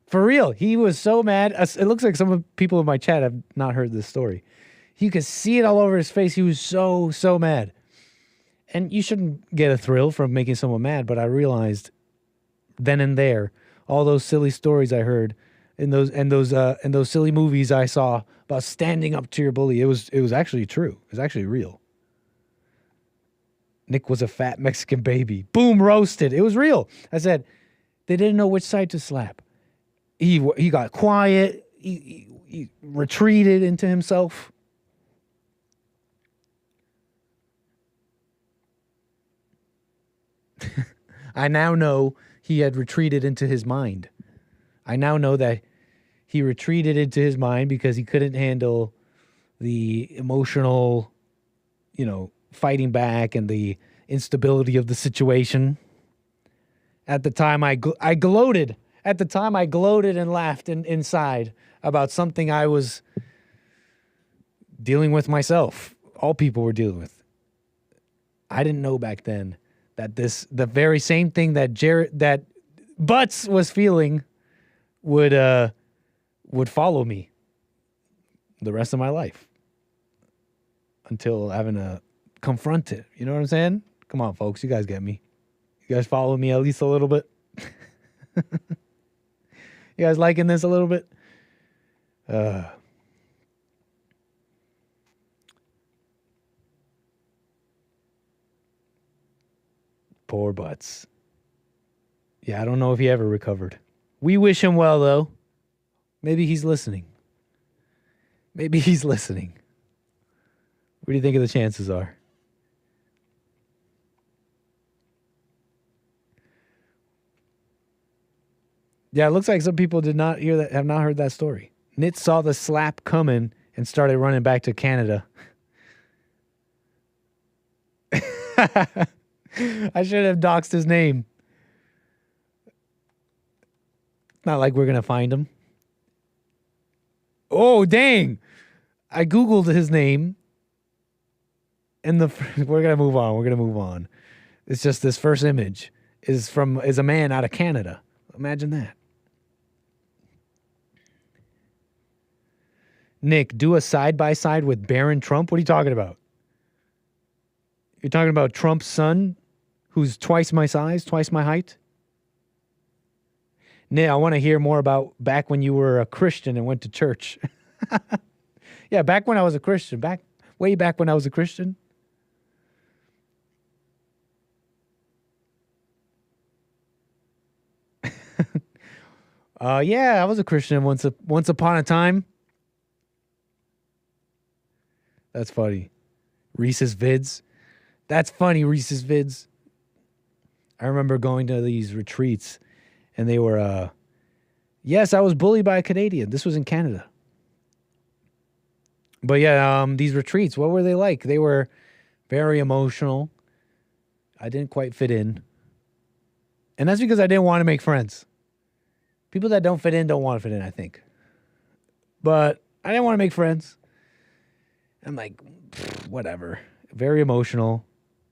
For real, he was so mad. It looks like some people in my chat have not heard this story. You could see it all over his face. He was so mad. And you shouldn't get a thrill from making someone mad, but I realized then and there, all those silly stories I heard in those silly movies I saw about standing up to your bully, it was actually true. It was actually real. Nick was a fat Mexican baby. Boom, roasted. It was real. I said, they didn't know which side to slap. He got quiet. He retreated into himself. I now know he had retreated into his mind. I now know that he retreated into his mind because he couldn't handle the emotional, fighting back and the instability of the situation. At the time, I gloated. At the time, I gloated and laughed inside about something I was dealing with myself. All people were dealing with. I didn't know back then that the very same thing that Butts was feeling would follow me the rest of my life until having to confront it. You know what I'm saying? Come on, folks. You guys get me. You guys follow me at least a little bit? You guys liking this a little bit? Poor Butts. Yeah, I don't know if he ever recovered. We wish him well, though. Maybe he's listening. What do you think of the chances are? Yeah, it looks like some people did not hear that, have not heard that story. Nit saw the slap coming and started running back to Canada. I should have doxed his name. Not like we're going to find him. Oh, dang. I Googled his name. And we're going to move on. We're going to move on. It's just this first image is a man out of Canada. Imagine that. Nick, do a side-by-side with Barron Trump? What are you talking about? You're talking about Trump's son, who's twice my size, twice my height? Nick, I want to hear more about back when you were a Christian and went to church. Yeah, back when I was a Christian. Way back when I was a Christian. Yeah, I was a Christian once upon a time. That's funny. Reese's Vids. That's funny, Reese's Vids. I remember going to these retreats, and they were, yes, I was bullied by a Canadian. This was in Canada. But yeah, these retreats, what were they like? They were very emotional. I didn't quite fit in. And that's because I didn't want to make friends. People that don't fit in don't want to fit in, I think. But I didn't want to make friends. I'm like, whatever. Very emotional.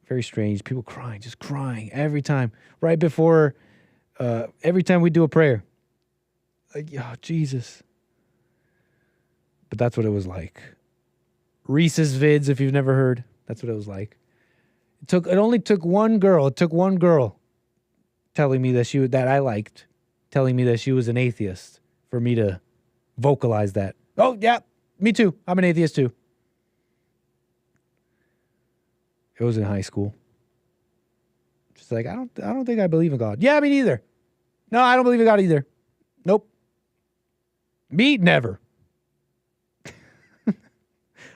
Very strange. People crying, just crying every time. Right before, every time we do a prayer. Like, oh, Jesus. But that's what it was like. Reese's Vids, if you've never heard. That's what it was like. It only took one girl. It took one girl telling me that I liked, telling me that she was an atheist for me to vocalize that. Oh, yeah, me too. I'm an atheist too. It was in high school. Just like, I don't think I believe in God. Yeah, me neither. No, I don't believe in God either. Nope. Me, never.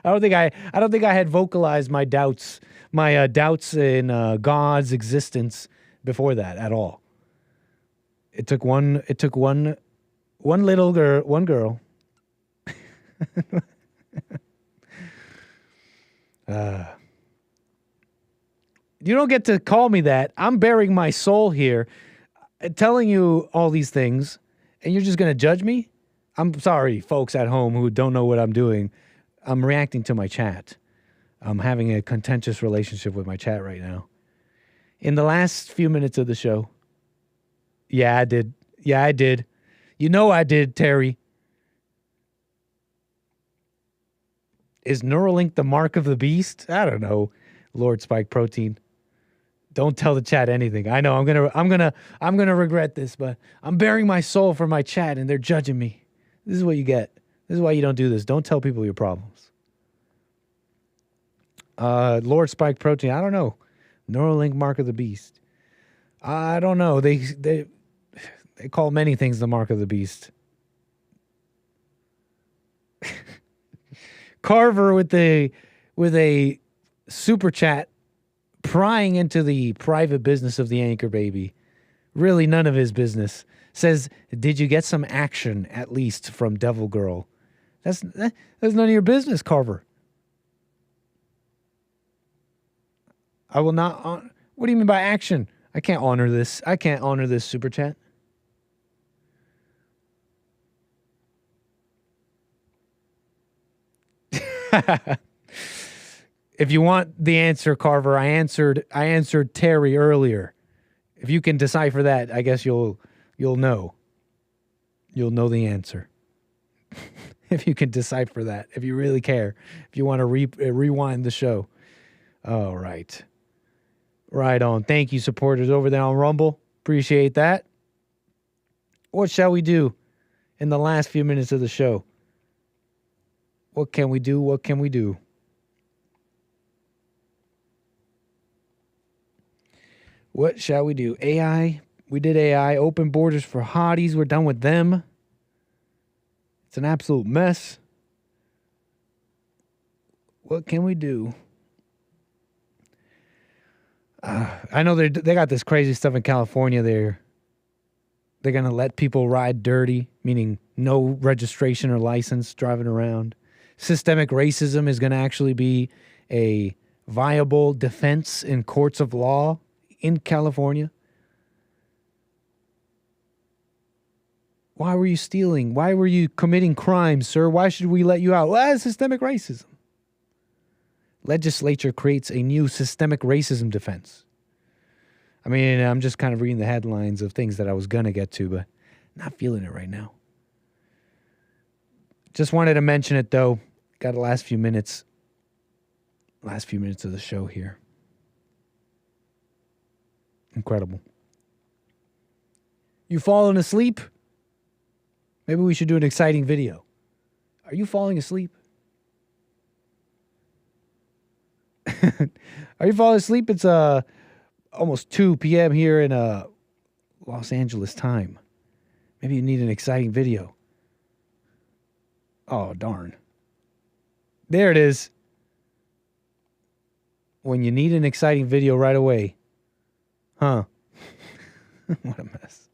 I don't think I had vocalized my doubts in God's existence before that at all. It took one girl. You don't get to call me that. I'm bearing my soul here, telling you all these things, and you're just going to judge me? I'm sorry, folks at home who don't know what I'm doing. I'm reacting to my chat. I'm having a contentious relationship with my chat right now. In the last few minutes of the show. Yeah, I did. You know I did, Terry. Is Neuralink the mark of the beast? I don't know, Lord Spike Protein. Don't tell the chat anything. I know I'm gonna regret this, but I'm bearing my soul for my chat and they're judging me. This is what you get. This is why you don't do this. Don't tell people your problems. Lord Spike Protein, I don't know. Neuralink mark of the beast. I don't know. They call many things the mark of the beast. Carver with a super chat prying into the private business of the anchor baby. Really none of his business. Says, did you get some action at least from Devil Girl? That's none of your business, Carver. I will not. What do you mean by action? I can't honor this. I can't honor this super chat. If you want the answer, Carver, I answered Terry earlier. If you can decipher that, I guess you'll know. You'll know the answer. If you can decipher that, if you really care, if you want to rewind the show. All right. Right on. Thank you, supporters over there on Rumble. Appreciate that. What shall we do in the last few minutes of the show? What can we do? What can we do? What shall we do? AI. We did AI. Open borders for hotties. We're done with them. It's an absolute mess. What can we do? I know they got this crazy stuff in California. They're going to let people ride dirty, meaning no registration or license driving around. Systemic racism is going to actually be a viable defense in courts of law in California. Why were you stealing? Why were you committing crimes, sir? Why should we let you out? Well, that's systemic racism. Legislature creates a new systemic racism defense. I mean, I'm just kind of reading the headlines of things that I was going to get to, but not feeling it right now. Just wanted to mention it, though. Got the last few minutes of the show here. Incredible. You falling asleep? Maybe we should do an exciting video. Are you falling asleep? Are you falling asleep? It's almost 2 p.m. here in Los Angeles time. Maybe you need an exciting video. Oh, darn. There it is. When you need an exciting video right away. Huh. What a mess.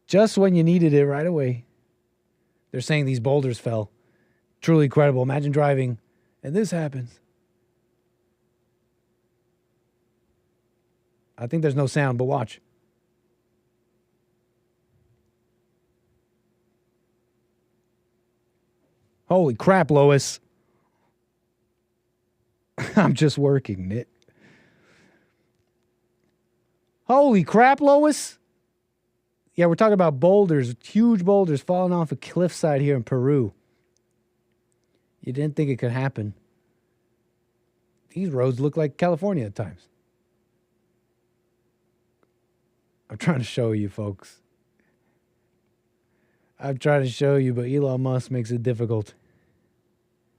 Just when you needed it right away. They're saying these boulders fell. Truly incredible. Imagine driving and this happens. I think there's no sound, but watch. Holy crap, Lois. I'm just working, Nick. Holy crap, Lois. Yeah, we're talking about boulders, huge boulders falling off a cliffside here in Peru. You didn't think it could happen. These roads look like California at times. I'm trying to show you, folks. I'm trying to show you, but Elon Musk makes it difficult.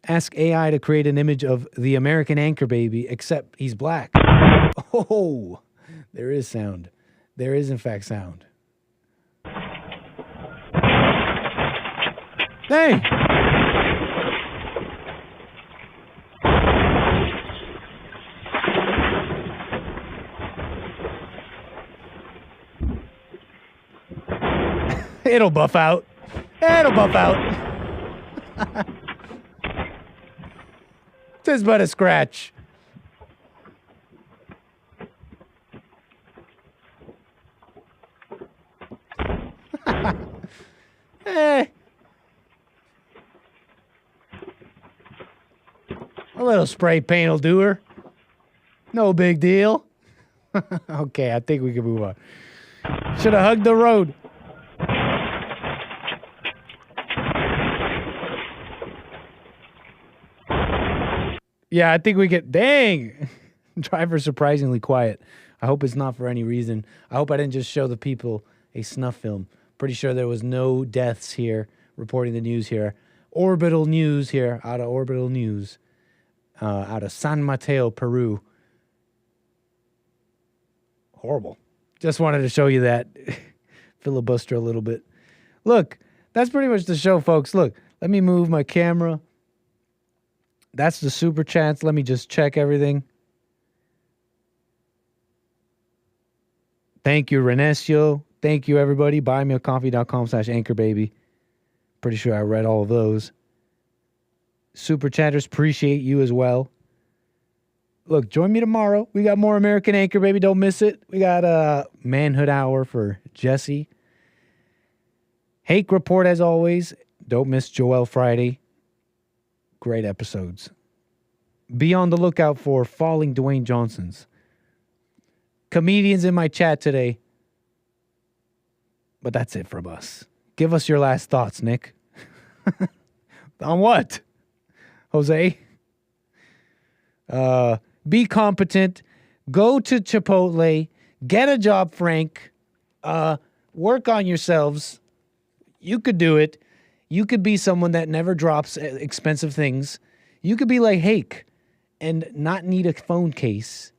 Ask AI to create an image of the American anchor baby, except he's black. Oh, there is sound. There is, in fact, sound. Dang! It'll buff out. It'll buff out. Tis but a scratch. A little spray paint will do her. No big deal. Okay, I think we can move on. Should have hugged the road. Yeah, I think we get... Dang! Driver's surprisingly quiet. I hope it's not for any reason. I hope I didn't just show the people a snuff film. Pretty sure there was no deaths here. Reporting the news here. Orbital news here. Out of Orbital News. Out of San Mateo, Peru. Horrible. Just wanted to show you that. Filibuster a little bit. Look, that's pretty much the show, folks. Look, let me move my camera. That's the super chats. Let me just check everything. Thank you, Renesio. Thank you, everybody. Buymeacoffee.com/anchorbaby. Pretty sure I read all of those. Super chatters, appreciate you as well. Look, join me tomorrow. We got more American Anchor, baby. Don't miss it. We got a Manhood Hour for Jesse. Hake Report, as always. Don't miss Joel Friday. Great episodes. Be on the lookout for Falling Dwayne Johnsons. Comedians in my chat today. But that's it from us. Give us your last thoughts, Nick. On what? Jose? Be competent. Go to Chipotle. Get a job, Frank. Work on yourselves. You could do it. You could be someone that never drops expensive things. You could be like Hake and not need a phone case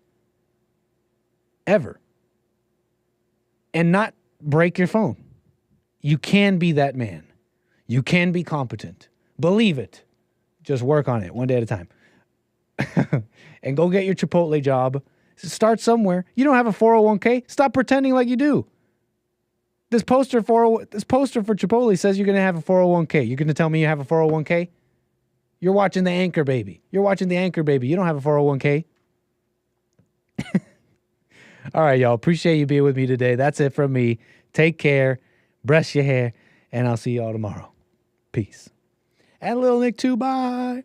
ever. And not break your phone. You can be that man. You can be competent. Believe it. Just work on it one day at a time. And go get your Chipotle job. Start somewhere. You don't have a 401k? Stop pretending like you do. This poster for Chipotle says you're going to have a 401k. You're going to tell me you have a 401k? You're watching the Anchor Baby. You're watching the Anchor Baby. You don't have a 401k. All right, y'all. Appreciate you being with me today. That's it from me. Take care. brush your hair, and I'll see y'all tomorrow. Peace. And Little Nick too, bye.